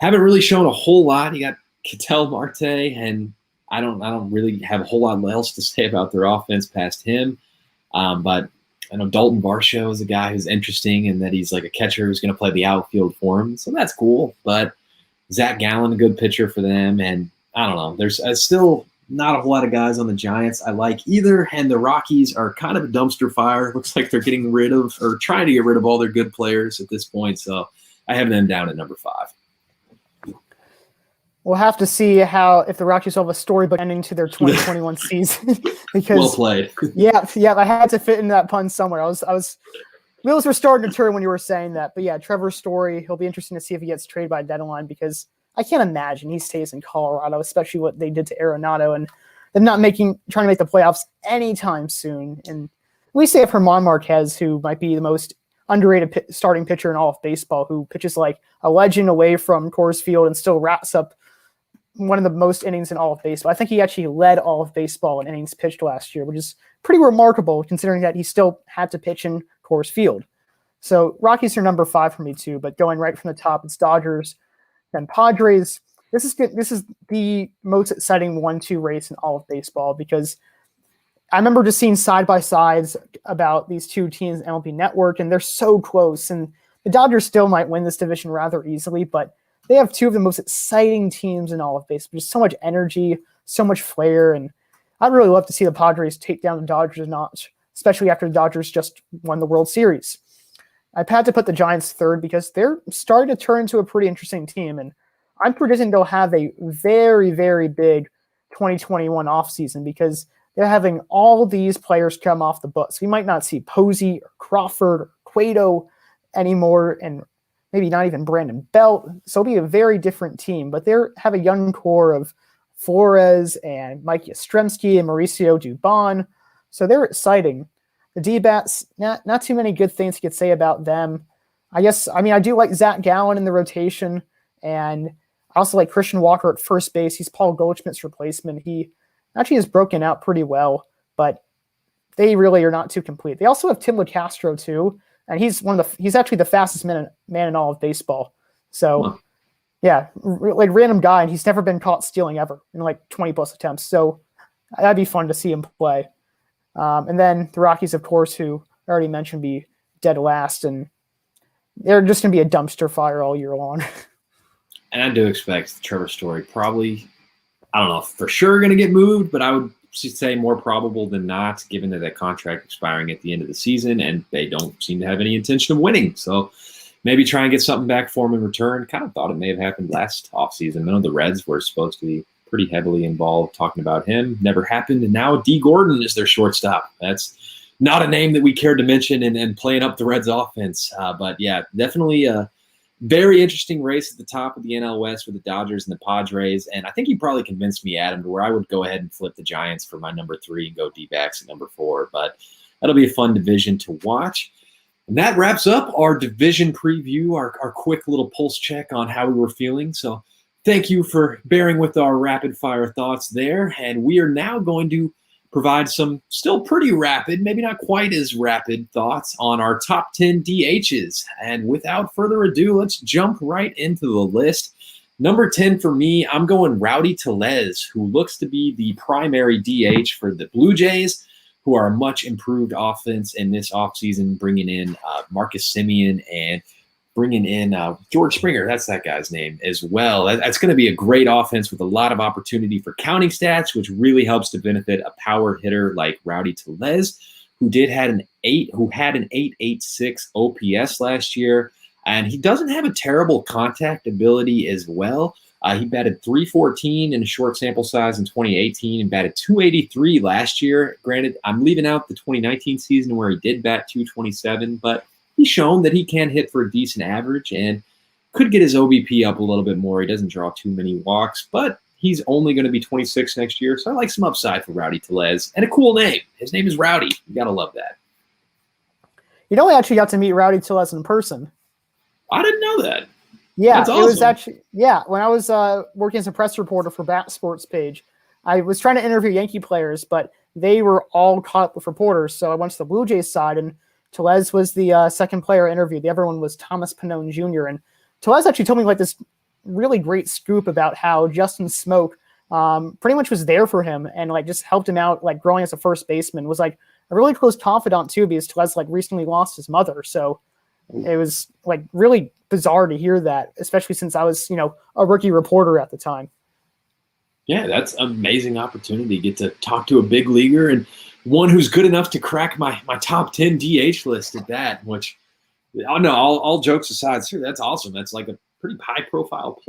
Speaker 1: haven't really shown a whole lot. You got Ketel Marte, and I don't really have a whole lot else to say about their offense past him. But I know Dalton Varsho is a guy who's interesting in that he's like a catcher who's going to play the outfield for him. So that's cool. But Zach Gallen, a good pitcher for them. And I don't know. There's still not a whole lot of guys on the Giants I like either. And the Rockies are kind of a dumpster fire. It looks like they're getting rid of or trying to get rid of all their good players at this point. So I have them down at number 5.
Speaker 2: We'll have to see if the Rockies will have a storybook ending to their 2021 season. Because
Speaker 1: well played.
Speaker 2: yeah, I had to fit in that pun somewhere. Wheels were starting to turn when you were saying that. But yeah, Trevor's story, it'll be interesting to see if he gets traded by deadline, because I can't imagine he stays in Colorado, especially what they did to Arenado and them not trying to make the playoffs anytime soon. And we say of Herman Marquez, who might be the most underrated starting pitcher in all of baseball, who pitches like a legend away from Coors Field and still wraps up one of the most innings in all of baseball. I think he actually led all of baseball in innings pitched last year, which is pretty remarkable considering that he still had to pitch in Coors Field. So Rockies are number 5 for me too, but going right from the top, it's Dodgers, then Padres. This is good. This is the most exciting 1-2 race in all of baseball, because I remember just seeing side-by-sides about these two teams in MLB Network, and they're so close. And the Dodgers still might win this division rather easily, but they have 2 of the most exciting teams in all of baseball. Just so much energy, so much flair, and I'd really love to see the Padres take down the Dodgers a notch, especially after the Dodgers just won the World Series. I've had to put the Giants 3rd because they're starting to turn into a pretty interesting team, and I'm predicting they'll have a very, very big 2021 offseason because they're having all these players come off the books. We might not see Posey or Crawford or Cueto anymore, and maybe not even Brandon Belt. So it'll be a very different team, but they have a young core of Flores and Mike Yastrzemski and Mauricio Dubon. So they're exciting. The D-bats, not too many good things you could say about them. I do like Zach Gallen in the rotation, and I also like Christian Walker at first base. He's Paul Goldschmidt's replacement. He actually has broken out pretty well, but they really are not too complete. They also have Tim LeCastro too, and he's actually the fastest man in all of baseball. So, yeah, like random guy, and he's never been caught stealing ever in like 20 plus attempts. So that'd be fun to see him play. And then the Rockies, of course, who I already mentioned, be dead last, and they're just going to be a dumpster fire all year long.
Speaker 1: And I do expect Trevor Story probably, I don't know, for sure going to get moved, but I would say more probable than not, given that contract expiring at the end of the season, and they don't seem to have any intention of winning. So maybe try and get something back for him in return. Kind of thought it may have happened last offseason. I know the Reds were supposed to be pretty heavily involved talking about him. Never happened. And now D. Gordon is their shortstop. That's not a name that we cared to mention and playing up the Reds offense. But yeah, definitely a very interesting race at the top of the NL West with the Dodgers and the Padres. And I think you probably convinced me, Adam, to where I would go ahead and flip the Giants for my number 3 and go D-backs at number 4. But that'll be a fun division to watch. And that wraps up our division preview, our quick little pulse check on how we were feeling. So thank you for bearing with our rapid fire thoughts there. And we are now going to provide some still pretty rapid, maybe not quite as rapid thoughts on our top 10 DHs. And without further ado, let's jump right into the list. Number 10 for me, I'm going Rowdy Tellez, who looks to be the primary DH for the Blue Jays, who are a much improved offense in this offseason, bringing in Marcus Semien and bringing in George Springer. That's that guy's name as well. That's going to be a great offense with a lot of opportunity for counting stats, which really helps to benefit a power hitter like Rowdy Tellez, who had an 886 OPS last year. And he doesn't have a terrible contact ability as well. He batted 314 in a short sample size in 2018 and batted 283 last year. Granted, I'm leaving out the 2019 season where he did bat 227, but he's shown that he can hit for a decent average and could get his OBP up a little bit more. He doesn't draw too many walks, but he's only going to be 26 next year, so I like some upside for Rowdy Tellez. And a cool name. His name is Rowdy. You got to love that.
Speaker 2: You know, I actually got to meet Rowdy Tellez in person.
Speaker 1: I didn't know that.
Speaker 2: Yeah,
Speaker 1: That's awesome.
Speaker 2: It was actually, when I was working as a press reporter for Bat Sports Page, I was trying to interview Yankee players, but they were all caught up with reporters. So I went to the Blue Jays side, and Tellez was the second player I interviewed. The other one was Thomas Pannone Jr. And Tellez actually told me like this really great scoop about how Justin Smoke pretty much was there for him and like just helped him out, like growing as a first baseman. Was like a really close confidant too, because Tellez like recently lost his mother. So it was like really bizarre to hear that, especially since I was, a rookie reporter at the time.
Speaker 1: Yeah, that's an amazing opportunity to get to talk to a big leaguer and one who's good enough to crack my top 10 DH list at that, which, all jokes aside, sure, that's awesome. That's like a pretty high-profile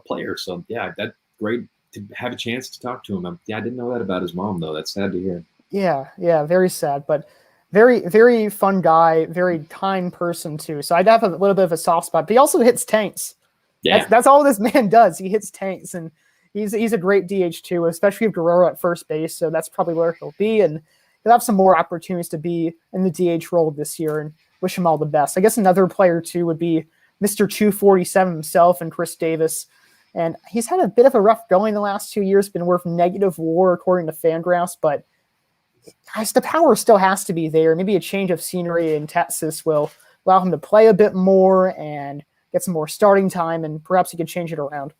Speaker 1: player. So, yeah, that's great to have a chance to talk to him. I didn't know that about his mom, though. That's sad to hear.
Speaker 2: Yeah, very sad, but very, very fun guy, very kind person, too. So I'd have a little bit of a soft spot, but he also hits tanks. Yeah. That's all this man does. He hits tanks, and he's a great DH, too, especially with Guerrero at first base, so that's probably where he'll be, and he'll have some more opportunities to be in the DH role this year, and wish him all the best. I guess another player, too, would be Mr. 247 himself and Chris Davis. And he's had a bit of a rough going the last 2 years, been worth negative WAR according to Fangraphs, but the power still has to be there. Maybe a change of scenery in Texas will allow him to play a bit more and get some more starting time, and perhaps he could change it around.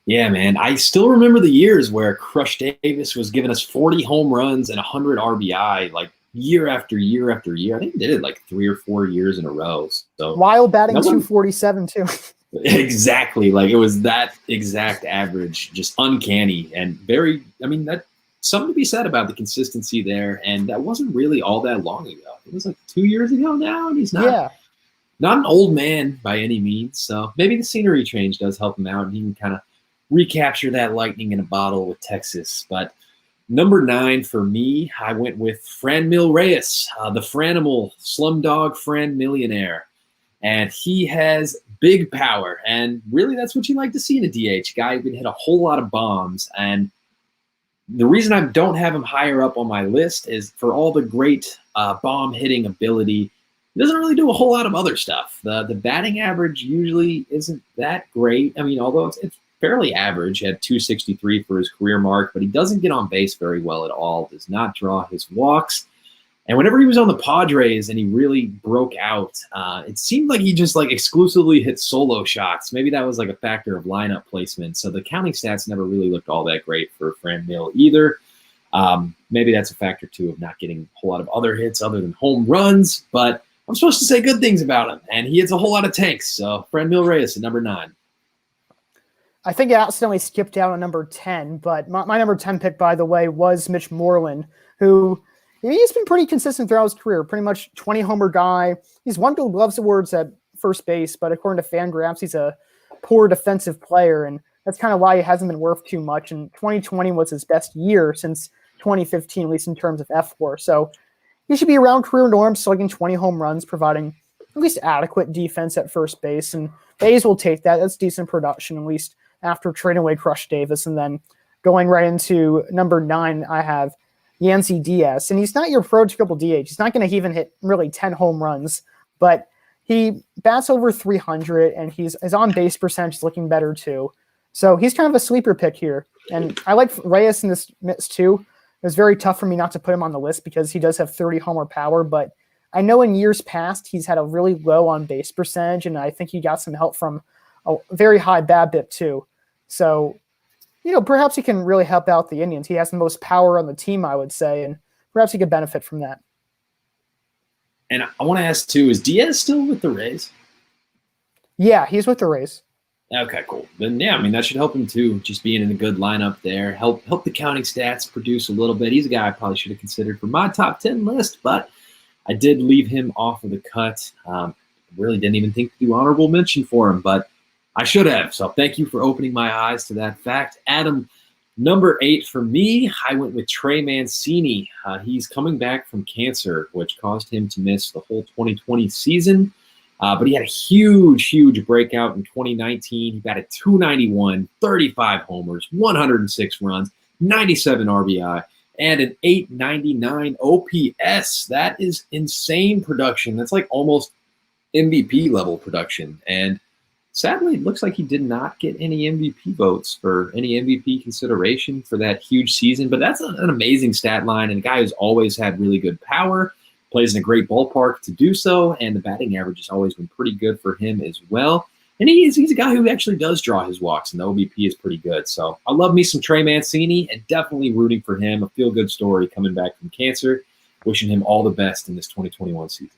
Speaker 1: Yeah, man. I still remember the years where Crush Davis was giving us 40 home runs and 100 RBI, like year after year after year. I think he did it like 3 or 4 years in a row. So
Speaker 2: while batting 247 too.
Speaker 1: Exactly. Like it was that exact average, just uncanny and that's something to be said about the consistency there. And that wasn't really all that long ago. It was like 2 years ago now, and he's not an old man by any means. So maybe the scenery change does help him out, and he can kind of recapture that lightning in a bottle with Texas. But number 9 for me, I went with Franmil Reyes, the Franimal, Slumdog Fran Millionaire. And he has big power, and really that's what you like to see in a DH, guy who can hit a whole lot of bombs. And the reason I don't have him higher up on my list is for all the great bomb hitting ability, he doesn't really do a whole lot of other stuff. The batting average usually isn't that great. I mean, although it's fairly average at 263 for his career mark, but he doesn't get on base very well at all, does not draw his walks. And whenever he was on the Padres and he really broke out, it seemed like he just like exclusively hit solo shots. Maybe that was like a factor of lineup placement. So the counting stats never really looked all that great for Fran Mill either. Maybe that's a factor too of not getting a whole lot of other hits other than home runs. But I'm supposed to say good things about him, and he hits a whole lot of tanks. So Franmil Reyes at number 9.
Speaker 2: I think I accidentally skipped out on number 10, but my number 10 pick, by the way, was Mitch Moreland, who he's been pretty consistent throughout his career, pretty much 20-homer guy. He's won Gold Gloves awards at first base, but according to Fangraphs, he's a poor defensive player, and that's kind of why he hasn't been worth too much. And 2020 was his best year since 2015, at least in terms of F4. So he should be around career norms, slugging 20 home runs, providing at least adequate defense at first base. And the A's will take that. That's decent production, at least after trading away Crush Davis. And then going right into number 9, I have Yancy Diaz. And he's not your prototypical DH. He's not going to even hit really 10 home runs, but he bats over 300, and his on-base percentage is looking better too. So he's kind of a sleeper pick here. And I like Reyes in this mix too. It was very tough for me not to put him on the list because he does have 30 homer power, but I know in years past he's had a really low on-base percentage, and I think he got some help from a very high BABIP too. So, perhaps he can really help out the Indians. He has the most power on the team, I would say, and perhaps he could benefit from that.
Speaker 1: And I want to ask, too, is Diaz still with the Rays?
Speaker 2: Yeah, he's with the Rays.
Speaker 1: Okay, cool. Then, yeah, that should help him, too, just being in a good lineup there. Help the counting stats produce a little bit. He's a guy I probably should have considered for my top 10 list, but I did leave him off of the cut. Really didn't even think to do honorable mention for him, but I should have. So thank you for opening my eyes to that fact. Adam, number 8 for me, I went with Trey Mancini. He's coming back from cancer, which caused him to miss the whole 2020 season. But he had a huge breakout in 2019. He batted .291, 35 homers, 106 runs, 97 RBI, and an .899 OPS. That is insane production. That's like almost MVP level production. And sadly, it looks like he did not get any MVP votes for any MVP consideration for that huge season. But that's an amazing stat line, and a guy who's always had really good power, plays in a great ballpark to do so, and the batting average has always been pretty good for him as well. And he's a guy who actually does draw his walks, and the OBP is pretty good. So I love me some Trey Mancini, and definitely rooting for him. A feel-good story coming back from cancer. Wishing him all the best in this 2021 season.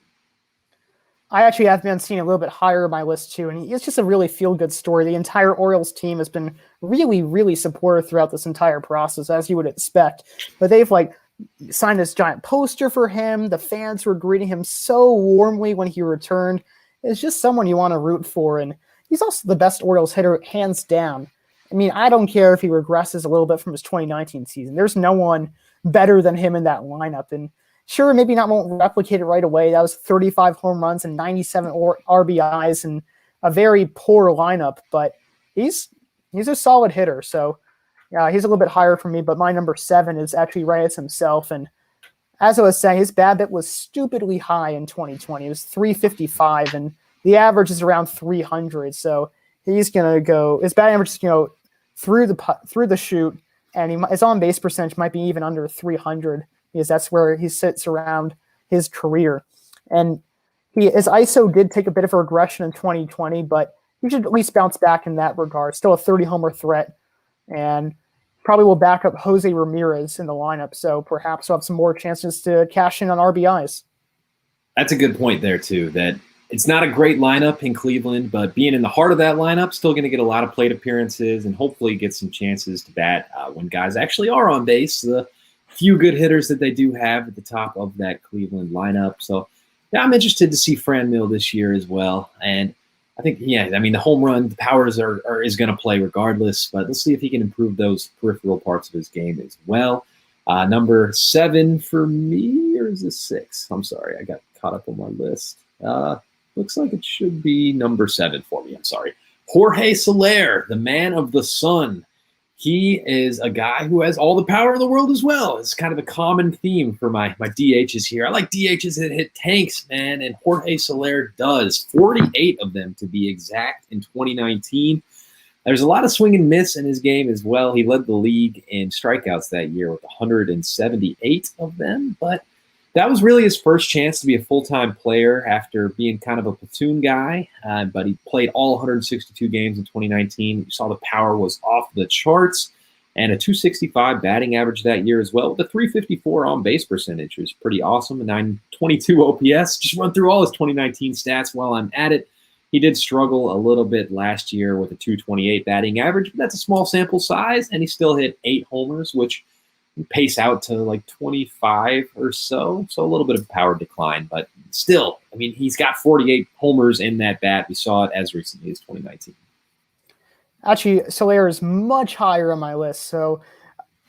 Speaker 2: I actually have Mancini a little bit higher on my list too, and it's just a really feel-good story. The entire Orioles team has been really supportive throughout this entire process, as you would expect. But they've signed this giant poster for him. The fans were greeting him so warmly when he returned. It's just someone you want to root for, and he's also the best Orioles hitter, hands down. I mean, I don't care if he regresses a little bit from his 2019 season. There's no one better than him in that lineup, and sure, maybe not won't replicate it right away. That was 35 home runs and 97 RBIs and a very poor lineup, but he's a solid hitter. So yeah, he's a little bit higher for me, but my number 7 is actually Reyes himself. And as I was saying, his BABIP was stupidly high in 2020. It was 355, and the average is around 300. So he's gonna go. His batting average is through the chute, and his on base percentage might be even under 300. Because that's where he sits around his career. And his ISO did take a bit of a regression in 2020, but he should at least bounce back in that regard. Still a 30-homer threat, and probably will back up Jose Ramirez in the lineup, so perhaps we'll have some more chances to cash in on RBIs.
Speaker 1: That's a good point there, too, that it's not a great lineup in Cleveland, but being in the heart of that lineup, still going to get a lot of plate appearances and hopefully get some chances to bat when guys actually are on base. The few good hitters that they do have at the top of that Cleveland lineup. So, yeah, I'm interested to see Franmil this year as well. And I think, the home run, the powers is going to play regardless, but let's see if he can improve those peripheral parts of his game as well. Number 7 for me, or is this 6? I'm sorry, I got caught up on my list. Looks like it should be number 7 for me. I'm sorry. Jorge Solaire, the man of the sun. He is a guy who has all the power in the world as well. It's kind of a common theme for my DHs here. I like DHs that hit tanks, man, and Jorge Solaire does. 48 of them to be exact in 2019. There's a lot of swing and miss in his game as well. He led the league in strikeouts that year with 178 of them, but that was really his first chance to be a full-time player after being kind of a platoon guy, but he played all 162 games in 2019. You saw the power was off the charts, and a .265 batting average that year as well, with a .354 on-base percentage, which is pretty awesome, a .922 OPS. Just run through all his 2019 stats while I'm at it. He did struggle a little bit last year with a .228 batting average, but that's a small sample size, and he still hit 8 homers, which pace out to like 25 or so. So a little bit of power decline, but still, he's got 48 homers in that bat. We saw it as recently as 2019.
Speaker 2: Actually, Solaire is much higher on my list, so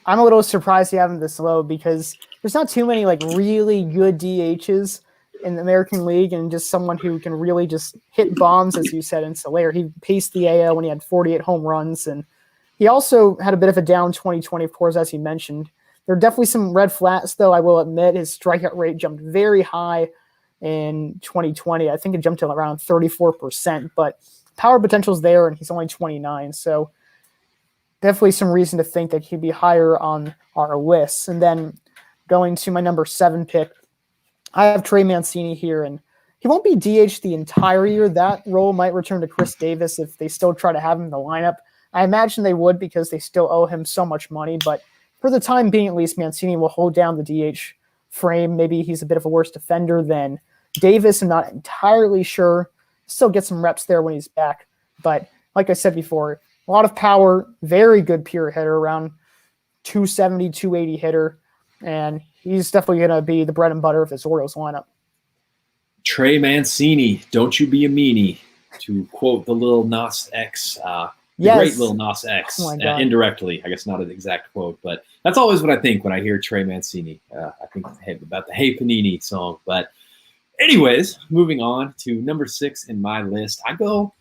Speaker 2: I'm a little surprised you have him this low because there's not too many really good DHs in the American League, and just someone who can really just hit bombs, as you said, in Solaire. He paced the AL when he had 48 home runs, and he also had a bit of a down 2020, of course, as he mentioned. There are definitely some red flags, though, I will admit. His strikeout rate jumped very high in 2020. I think it jumped to around 34%, but power potential is there, and he's only 29. So definitely some reason to think that he'd be higher on our lists. And then going to my number 7 pick, I have Trey Mancini here, and he won't be DH the entire year. That role might return to Chris Davis if they still try to have him in the lineup. I imagine they would because they still owe him so much money, but for the time being, at least, Mancini will hold down the DH frame. Maybe he's a bit of a worse defender than Davis. I'm not entirely sure. Still get some reps there when he's back. But like I said before, a lot of power, very good pure hitter, around 270, 280 hitter. And he's definitely going to be the bread and butter of this Orioles lineup.
Speaker 1: Trey Mancini, don't you be a meanie. to quote the Lil Nas X, the
Speaker 2: Yes.
Speaker 1: great Lil Nas X,
Speaker 2: Oh my God.
Speaker 1: indirectly, I guess not an exact quote, but that's always what I think when I hear Trey Mancini. I think about the Hey Panini song. But anyways, moving on to number 6 in my list, I go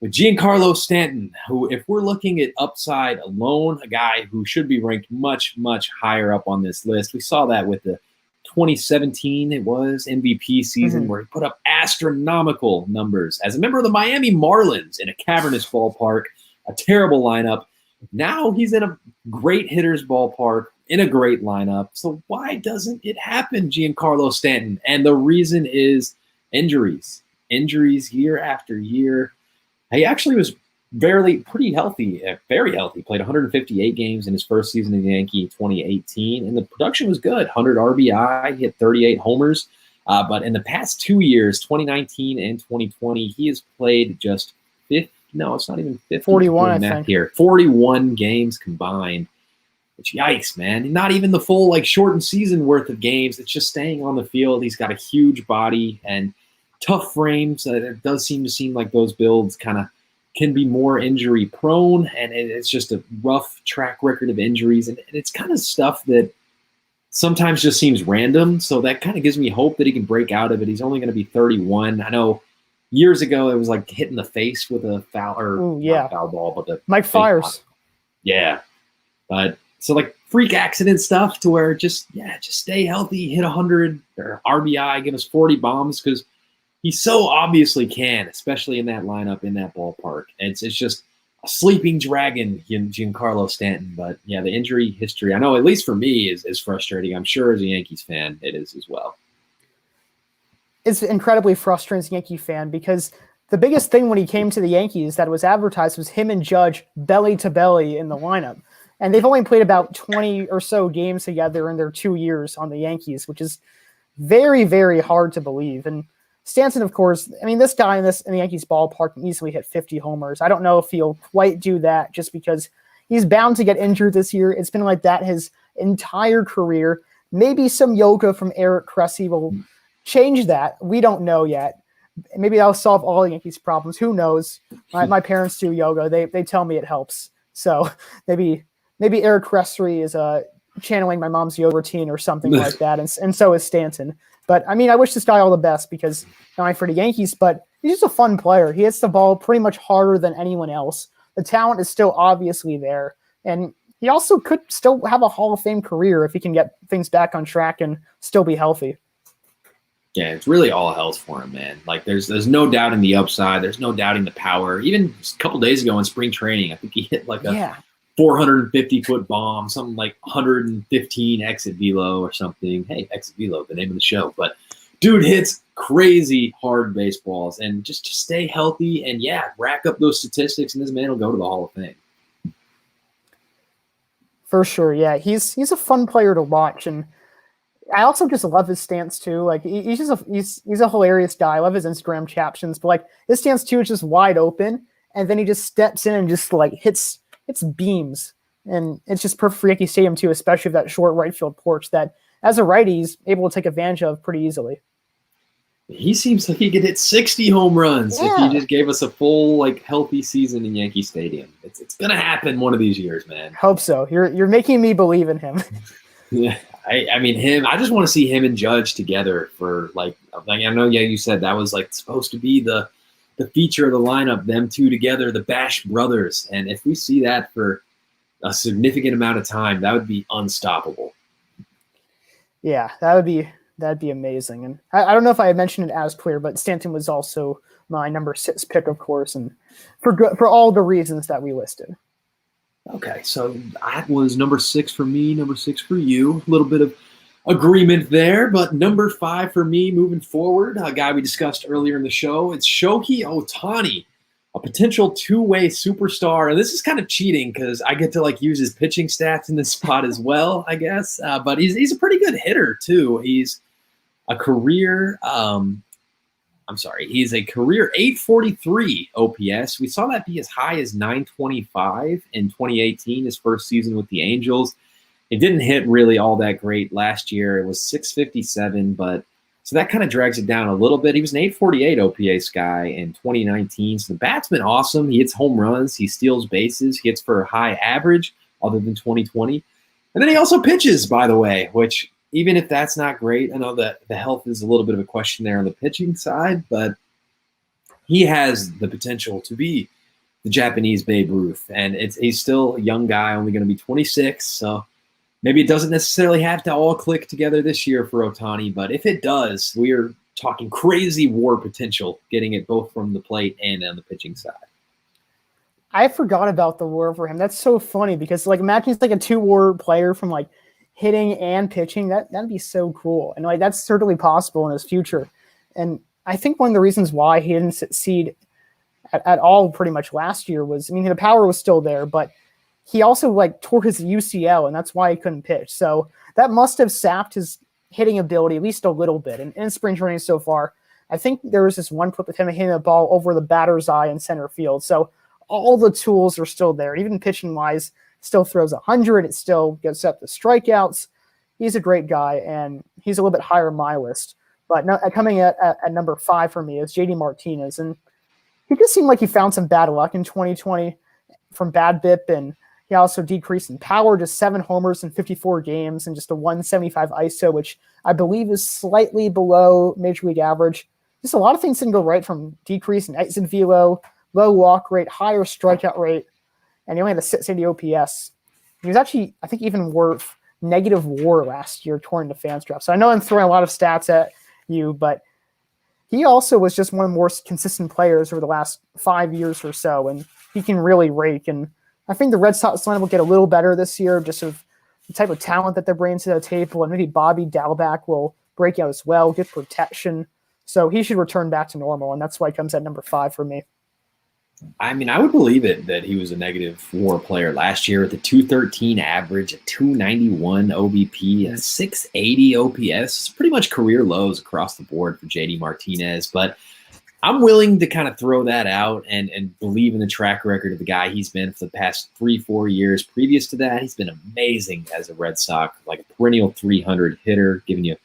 Speaker 1: with Giancarlo Stanton, who, if we're looking at upside alone, a guy who should be ranked much, much higher up on this list. We saw that with the 2017, it was MVP season, where he put up astronomical numbers as a member of the Miami Marlins in a cavernous ballpark, a terrible lineup. Now he's in a great hitter's ballpark, in a great lineup. So why doesn't it happen, Giancarlo Stanton? And the reason is injuries. Injuries year after year. He actually was pretty healthy, very healthy. Played 158 games in his first season in the Yankee in 2018, and the production was good. 100 RBI, hit 38 homers. But in the past 2 years, 2019 and 2020, he has played just 50. No, it's not even 50.
Speaker 2: 41, I think.
Speaker 1: Here, 41 games combined. Which, yikes, man. Not even the full, shortened season worth of games. It's just staying on the field. He's got a huge body and tough frames. It does seem like those builds kind of can be more injury prone, and it's just a rough track record of injuries. And it's kind of stuff that sometimes just seems random. So that kind of gives me hope that he can break out of it. He's only going to be 31. I know years ago it was like hitting the face with a foul, or not foul ball, but the
Speaker 2: Mike Fiers.
Speaker 1: Yeah. But so freak accident stuff to where just stay healthy, hit 100 or RBI, give us 40 bombs, because he so obviously can, especially in that lineup, in that ballpark. And it's just a sleeping dragon, Giancarlo Stanton. But yeah, the injury history, I know, at least for me, is frustrating. I'm sure as a Yankees fan, it is as well.
Speaker 2: It's incredibly frustrating as a Yankee fan, because the biggest thing when he came to the Yankees that was advertised was him and Judge belly to belly in the lineup. And they've only played about 20 or so games together in their 2 years on the Yankees, which is very, very hard to believe. And Stanton, of course, I mean, this guy in the Yankees ballpark can easily hit 50 homers. I don't know if he'll quite do that, just because he's bound to get injured this year. It's been like that his entire career. Maybe some yoga from Eric Cressy will change that. We don't know yet. Maybe that'll solve all the Yankees' problems. Who knows? My parents do yoga. They tell me it helps. So maybe Eric Cressy is channeling my mom's yoga routine or something like that. And so is Stanton. But I mean, I wish this guy all the best, because not only for the Yankees, but he's just a fun player. He hits the ball pretty much harder than anyone else. The talent is still obviously there. And he also could still have a Hall of Fame career if he can get things back on track and still be healthy.
Speaker 1: Yeah, it's really all health for him, man. There's no doubting the upside. There's no doubting the power. Even a couple days ago in spring training, I think he hit a 450-foot bomb, something like 115 exit velo or something. Hey, exit velo, the name of the show. But dude hits crazy hard baseballs, and just to stay healthy and rack up those statistics, and this man will go to the Hall of Fame. For
Speaker 2: sure, yeah. He's a fun player to watch, and I also just love his stance too. He's a hilarious guy. I love his Instagram captions, but his stance too is just wide open, and then he just steps in and just hits beams, and it's just perfect for Yankee Stadium too, especially with that short right field porch that, as a righty, he's able to take advantage of pretty easily.
Speaker 1: He seems like he could hit 60 home runs if he just gave us a full healthy season in Yankee Stadium. It's gonna happen one of these years, man.
Speaker 2: Hope so. You're making me believe in him.
Speaker 1: Yeah, I mean him. I just want to see him and Judge together for I know. Yeah, you said that was supposed to be the feature of the lineup, them two together, the Bash Brothers. And if we see that for a significant amount of time, that would be unstoppable.
Speaker 2: Yeah, that'd be amazing. And I don't know if I had mentioned it as clear, but Stanton was also my number 6 pick, of course, and for all the reasons that we listed.
Speaker 1: Okay, so that was number 6 for me, number 6 for you. A little bit of agreement there, but number 5 for me moving forward, a guy we discussed earlier in the show, it's Shohei Ohtani, a potential two-way superstar. And this is kind of cheating because I get to use his pitching stats in this spot as well, I guess. But he's a pretty good hitter too. He's a career he's a career 843 OPS. We saw that be as high as 925 in 2018, his first season with the Angels. It didn't hit really all that great last year. It was 657, but So that kind of drags it down a little bit. He was an 848 OPS guy in 2019. So the bat's been awesome. He hits home runs. He steals bases. He hits for a high average other than 2020. And then he also pitches, by the way, which even if that's not great, I know that the health is a little bit of a question there on the pitching side, but he has the potential to be the Japanese Babe Ruth. And he's still a young guy, only going to be 26. So maybe it doesn't necessarily have to all click together this year for Ohtani, but if it does, we are talking crazy WAR potential, getting it both from the plate and on the pitching side.
Speaker 2: I forgot about the WAR for him. That's so funny because like imagine he's like a 2-WAR player from like hitting and pitching. That'd be so cool. And like that's certainly possible in his future. And I think one of the reasons why he didn't succeed at all pretty much last year was, I mean, the power was still there, but he also like tore his UCL, and that's why he couldn't pitch. So that must have sapped his hitting ability at least a little bit. And in spring training so far, I think there was this one clip of him hitting the ball over the batter's eye in center field. So all the tools are still there. Even pitching wise, still throws 100. It still gets up to strikeouts. He's a great guy, and he's a little bit higher on my list. But no, coming at number 5 for me is JD Martinez. And he just seemed like he found some bad luck in 2020 from bad BIP, and he also decreased in power, just 7 homers in 54 games and just a 175 ISO, which I believe is slightly below major league average. Just a lot of things didn't go right, from decrease in exit velo, low walk rate, higher strikeout rate, and he only had a 680 OPS. He was actually, I think, even worth negative WAR last year, according to FanStrap. So I know I'm throwing a lot of stats at you, but he also was just one of the more consistent players over the last 5 years or so, and he can really rake. And I think the Red Sox lineup will get a little better this year, just of the type of talent that they're bringing to the table, and maybe Bobby Dalbec will break out as well, get protection. So he should return back to normal, and that's why he comes at number 5 for me.
Speaker 1: I mean, I would believe it that he was a negative WAR player last year with a 213 average, a 291 OBP, a 680 OPS. It's pretty much career lows across the board for JD Martinez. But I'm willing to kind of throw that out and believe in the track record of the guy he's been for the past 3-4 years. Previous to that, he's been amazing as a Red Sox, like a perennial 300 hitter, giving you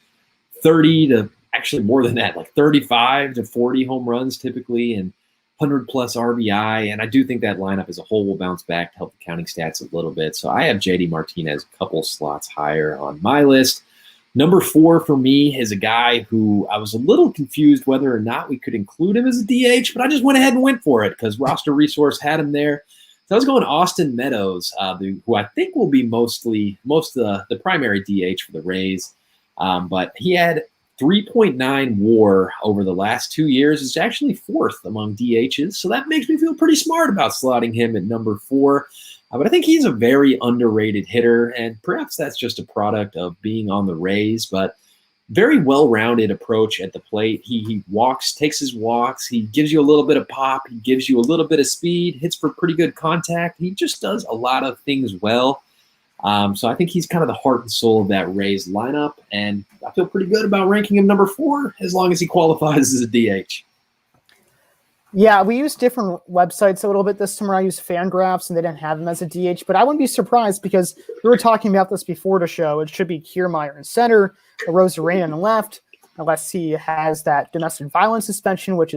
Speaker 1: 30 to actually more than that, like 35 to 40 home runs typically, and 100-plus RBI, and I do think that lineup as a whole will bounce back to help the counting stats a little bit. So I have JD Martinez a couple slots higher on my list. Number 4 for me is a guy who I was a little confused whether or not we could include him as a DH, but I just went ahead and went for it because Roster Resource had him there. So I was going Austin Meadows, who I think will be most of the primary DH for the Rays. But he had 3.9 WAR over the last 2 years. Is actually 4th among DHs, so that makes me feel pretty smart about slotting him at number 4. But I think he's a very underrated hitter, and perhaps that's just a product of being on the Rays, but very well-rounded approach at the plate. He walks, takes his walks, he gives you a little bit of pop, he gives you a little bit of speed, hits for pretty good contact. He just does a lot of things well. So I think he's kind of the heart and soul of that Rays lineup, and I feel pretty good about ranking him number 4 as long as he qualifies as a DH.
Speaker 2: Yeah, we used different websites a little bit this summer. I used Fangraphs, and they didn't have him as a DH, but I wouldn't be surprised because we were talking about this before the show. It should be Kiermaier in center, Arozarena in left, unless he has that domestic violence suspension, which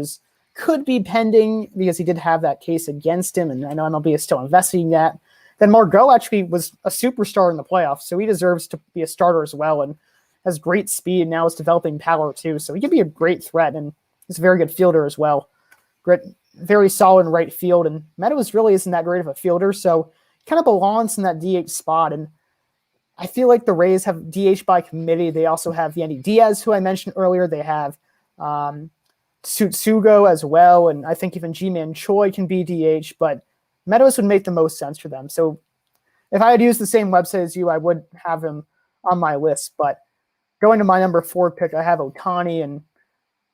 Speaker 2: could be pending because he did have that case against him, and I know MLB is still investigating that. Then Margot actually was a superstar in the playoffs, so he deserves to be a starter as well, and has great speed, and now is developing power too. So he could be a great threat, and he's a very good fielder as well. Great, very solid in right field, and Meadows really isn't that great of a fielder, so he kind of belongs in that DH spot. And I feel like the Rays have DH by committee. They also have Yandy Diaz, who I mentioned earlier. They have Tsutsugo as well, and I think even G-Man Choi can be DH, but Meadows would make the most sense for them. So if I had used the same website as you, I would have him on my list. But going to my number 4 pick, I have Ohtani. And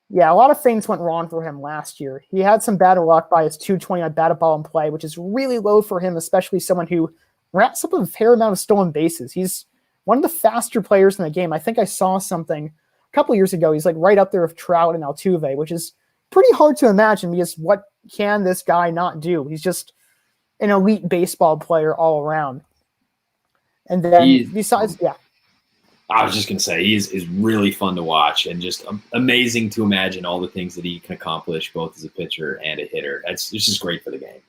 Speaker 2: yeah, a lot of things went wrong for him last year. He had some bad luck by his 220 on batted ball in play, which is really low for him, especially someone who wraps up a fair amount of stolen bases. He's one of the faster players in the game. I think I saw something a couple years ago. He's like right up there with Trout and Altuve, which is pretty hard to imagine because what can this guy not do? He's just an elite baseball player all around. And then besides, yeah.
Speaker 1: I was just going to say, he is really fun to watch and just amazing to imagine all the things that he can accomplish both as a pitcher and a hitter. It's just great for the game.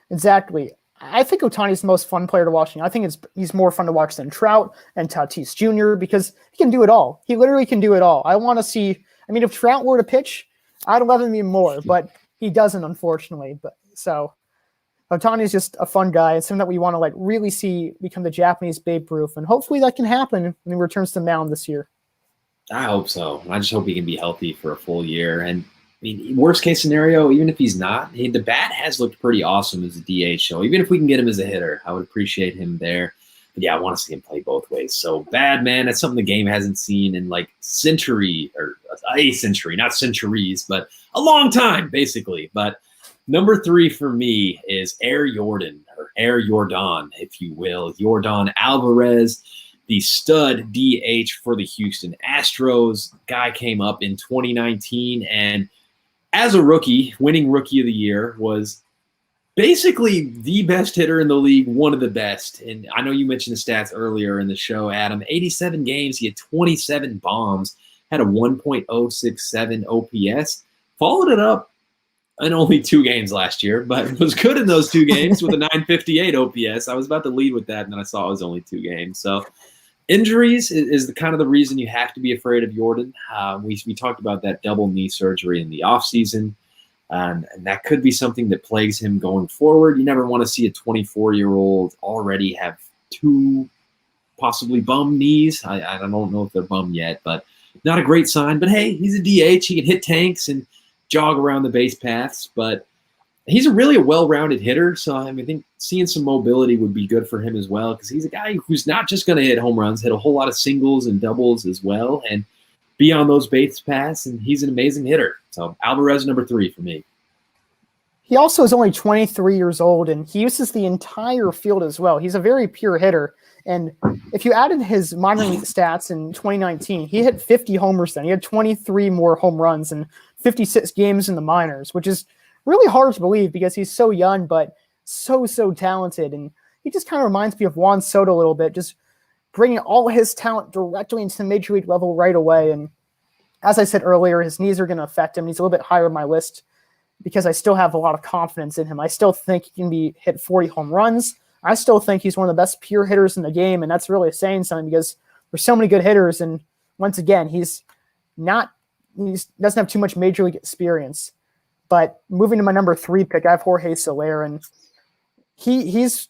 Speaker 2: Exactly. I think Ohtani's the most fun player to watch. I think he's more fun to watch than Trout and Tatis Jr. because he can do it all. He literally can do it all. I want to see – I mean, if Trout were to pitch, I'd love him even more, but he doesn't, unfortunately. So Ohtani is just a fun guy. It's something that we want to really see become the Japanese Babe Ruth, and hopefully that can happen when he returns to the mound this year.
Speaker 1: I hope so. I just hope he can be healthy for a full year. And I mean, worst case scenario, even if he's not, the bat has looked pretty awesome as a DH. So even if we can get him as a hitter, I would appreciate him there. But yeah, I want to see him play both ways. So bad, man. That's something the game hasn't seen in a century, not centuries, but a long time, basically. But number 3 for me is Air Jordan, if you will. Yordan Alvarez, the stud DH for the Houston Astros. Guy came up in 2019 and as a rookie, winning Rookie of the Year, was basically the best hitter in the league, one of the best. And I know you mentioned the stats earlier in the show, Adam. 87 games, he had 27 bombs, had a 1.067 OPS, followed it up in only 2 games last year, but was good in those 2 games with a 958 OPS. I was about to lead with that, and then I saw it was only 2 games. So injuries is the kind of the reason you have to be afraid of Jordan. We talked about that double knee surgery in the offseason, and that could be something that plagues him going forward. You never want to see a 24-year-old already have 2 possibly bum knees. I don't know if they're bum yet, but not a great sign. But hey, he's a DH. He can hit tanks and jog around the base paths, but he's really a well-rounded hitter. So I think seeing some mobility would be good for him as well, because he's a guy who's not just going to hit home runs, hit a whole lot of singles and doubles as well, and be on those base paths. And he's an amazing hitter. So Alvarez, number 3 for me.
Speaker 2: He also is only 23 years old, and he uses the entire field as well. He's a very pure hitter. And if you added his minor league stats in 2019, he hit 50 homers then. He had 23 more home runs and 56 games in the minors, which is really hard to believe because he's so young, but so talented. And he just kind of reminds me of Juan Soto a little bit, just bringing all his talent directly into the major league level right away. And as I said earlier, his knees are going to affect him. He's a little bit higher on my list because I still have a lot of confidence in him. I still think he can hit 40 home runs. I still think he's one of the best pure hitters in the game, and that's really saying something because there's so many good hitters. And once again, he doesn't have too much major league experience. But moving to my number 3 pick, I have Jorge Solaire, and he's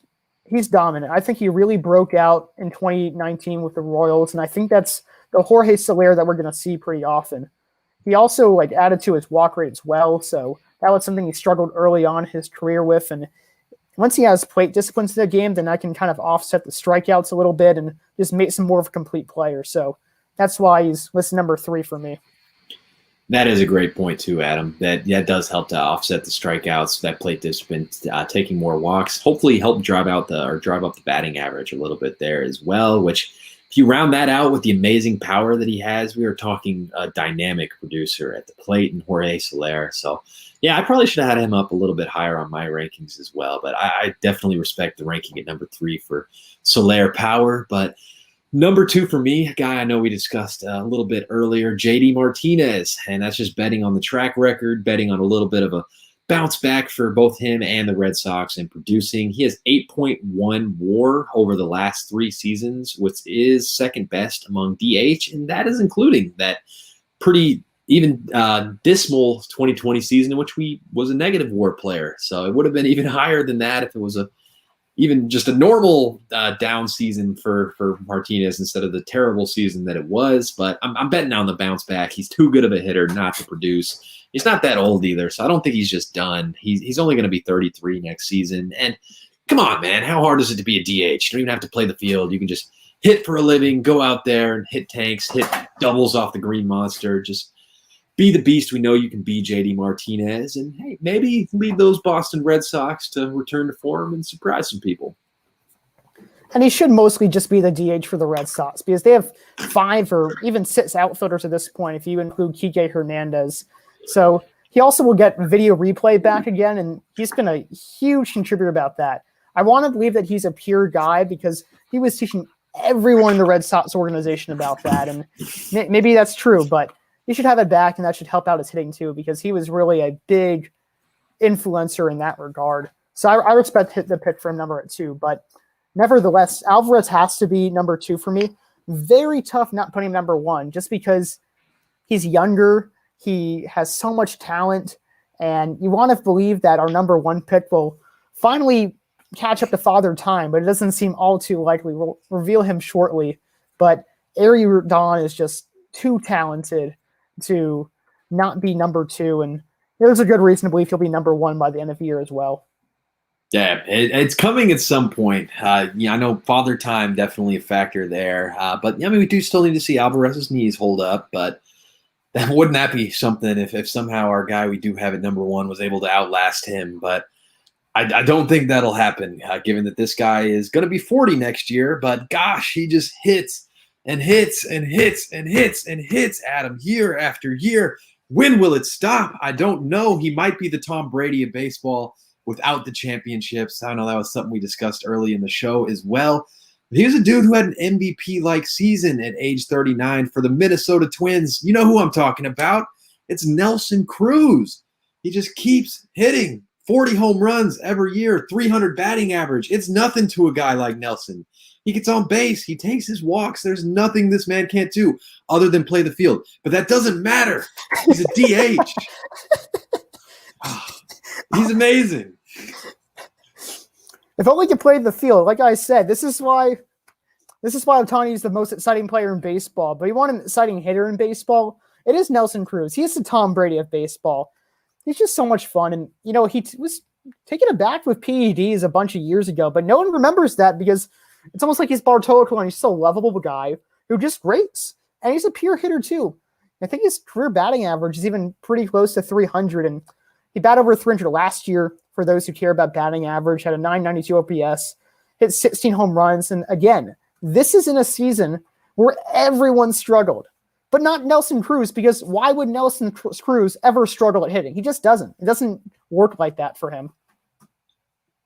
Speaker 2: dominant. I think he really broke out in 2019 with the Royals, and I think that's the Jorge Solaire that we're going to see pretty often. He also added to his walk rate as well, so that was something he struggled early on in his career with. And once he has plate discipline to the game, then I can kind of offset the strikeouts a little bit and just make some more of a complete player. So that's why he's listed number 3 for me.
Speaker 1: That is a great point too, Adam. That does help to offset the strikeouts, that plate discipline, taking more walks. Hopefully, help drive up the batting average a little bit there as well. Which, if you round that out with the amazing power that he has, we are talking a dynamic producer at the plate in Jorge Solaire. So, yeah, I probably should have had him up a little bit higher on my rankings as well. But I definitely respect the ranking at number 3 for Solaire power. But number 2 for me, a guy I know we discussed a little bit earlier, JD Martinez. And that's just betting on the track record, betting on a little bit of a bounce back for both him and the Red Sox in producing. He has 8.1 WAR over the last 3 seasons, which is second best among DH. And that is including that pretty even dismal 2020 season in which he was a negative WAR player. So it would have been even higher than that if it was even just a normal down season for Martinez instead of the terrible season that it was. But I'm betting on the bounce back. He's too good of a hitter not to produce. He's not that old either, so I don't think he's just done. He's only going to be 33 next season. And come on, man, how hard is it to be a DH? You don't even have to play the field. You can just hit for a living, go out there and hit tanks, hit doubles off the green monster, just be the beast we know you can be, JD Martinez, and hey, maybe lead those Boston Red Sox to return to form and surprise some people.
Speaker 2: And he should mostly just be the DH for the Red Sox because they have 5 or even 6 outfielders at this point if you include Kike Hernandez. So he also will get video replay back again, and he's been a huge contributor about that. I want to believe that he's a pure guy because he was teaching everyone in the Red Sox organization about that. And maybe that's true, but he should have it back, and that should help out his hitting too, because he was really a big influencer in that regard. So I respect the pick for him number 2, but nevertheless, Alvarez has to be number 2 for me. Very tough not putting him number 1, just because he's younger. He has so much talent, and you want to believe that our number 1 pick will finally catch up to Father Time, but it doesn't seem all too likely. We'll reveal him shortly, but Ari Dawn is just too talented to not be number 2, and there's a good reason to believe he'll be number 1 by the end of the year as well.
Speaker 1: Yeah, it's coming at some point. I know Father Time definitely a factor there, but we do still need to see Alvarez's knees hold up. But wouldn't that be something if somehow our guy we do have at number 1 was able to outlast him? But I don't think that'll happen, given that this guy is going to be 40 next year. But gosh, he just hits and hits and hits and hits and hits at him year after year. When will it stop? I don't know. He might be the Tom Brady of baseball without the championships. I know that was something we discussed early in the show as well. But he was a dude who had an MVP-like season at age 39 for the Minnesota Twins. You know who I'm talking about. It's Nelson Cruz. He just keeps hitting 40 home runs every year, 300 batting average. It's nothing to a guy like Nelson. He gets on base. He takes his walks. There's nothing this man can't do other than play the field. But that doesn't matter. He's a DH. He's amazing.
Speaker 2: If only he played the field. Like I said, this is why Ohtani is the most exciting player in baseball. But you want an exciting hitter in baseball? It is Nelson Cruz. He is the Tom Brady of baseball. He's just so much fun. And, he was taken aback with PEDs a bunch of years ago, but no one remembers that because it's almost like he's Bartolo and he's still a lovable guy who just rates. And he's a pure hitter too. I think his career batting average is even pretty close to 300. And he batted over 300 last year, for those who care about batting average, had a 992 OPS, hit 16 home runs. And again, this is in a season where everyone struggled. But not Nelson Cruz, because why would Nelson Cruz ever struggle at hitting? He just doesn't. It doesn't work like that for him.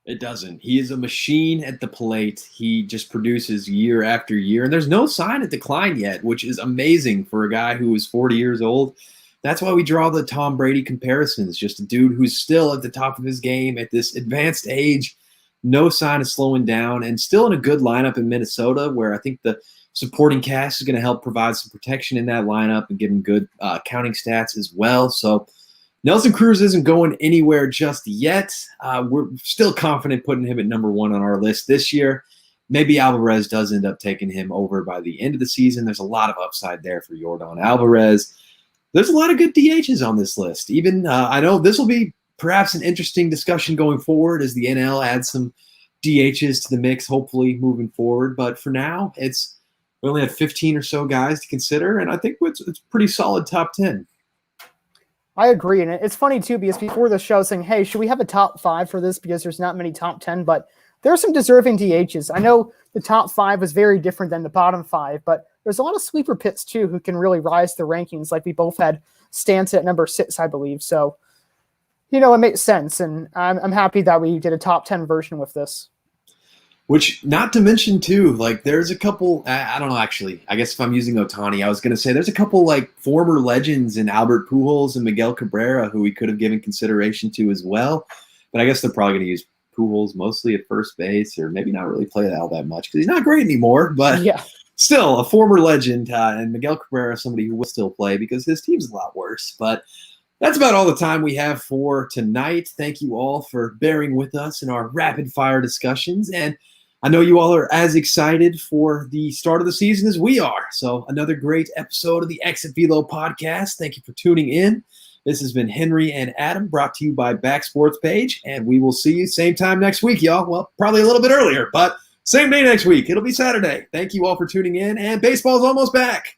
Speaker 1: It doesn't. He is a machine at the plate. He just produces year after year, and there's no sign of decline yet, which is amazing for a guy who is 40 years old. That's why we draw the Tom Brady comparisons. Just a dude who's still at the top of his game at this advanced age, no sign of slowing down, and still in a good lineup in Minnesota, where I think the supporting cast is going to help provide some protection in that lineup and give him good counting stats as well. So Nelson Cruz isn't going anywhere just yet. We're still confident putting him at number 1 on our list this year. Maybe Alvarez does end up taking him over by the end of the season. There's a lot of upside there for Yordan Alvarez. There's a lot of good DHs on this list. Even I know this will be perhaps an interesting discussion going forward as the NL adds some DHs to the mix, hopefully moving forward. But for now, we only had 15 or so guys to consider, and I think it's pretty solid top 10.
Speaker 2: I agree, and it's funny too because before the show, saying, "Hey, should we have a top 5 for this?" Because there's not many top 10, but there are some deserving DHs. I know the top 5 is very different than the bottom 5, but there's a lot of sleeper picks too who can really rise the rankings. Like we both had Stanton at number 6, I believe. So, it makes sense, and I'm happy that we did a top 10 version with this.
Speaker 1: Which, not to mention, too, there's a couple, I don't know, actually. I guess if I'm using Ohtani, I was going to say there's a couple, former legends in Albert Pujols and Miguel Cabrera who we could have given consideration to as well. But I guess they're probably going to use Pujols mostly at first base, or maybe not really play all that much because he's not great anymore. But
Speaker 2: yeah,
Speaker 1: still, a former legend, and Miguel Cabrera, somebody who will still play because his team's a lot worse. But that's about all the time we have for tonight. Thank you all for bearing with us in our rapid-fire discussions. And I know you all are as excited for the start of the season as we are. So another great episode of the Exit Velo podcast. Thank you for tuning in. This has been Henry and Adam, brought to you by Back Sports Page, and we will see you same time next week, y'all. Well, probably a little bit earlier, but same day next week. It'll be Saturday. Thank you all for tuning in, and baseball's almost back.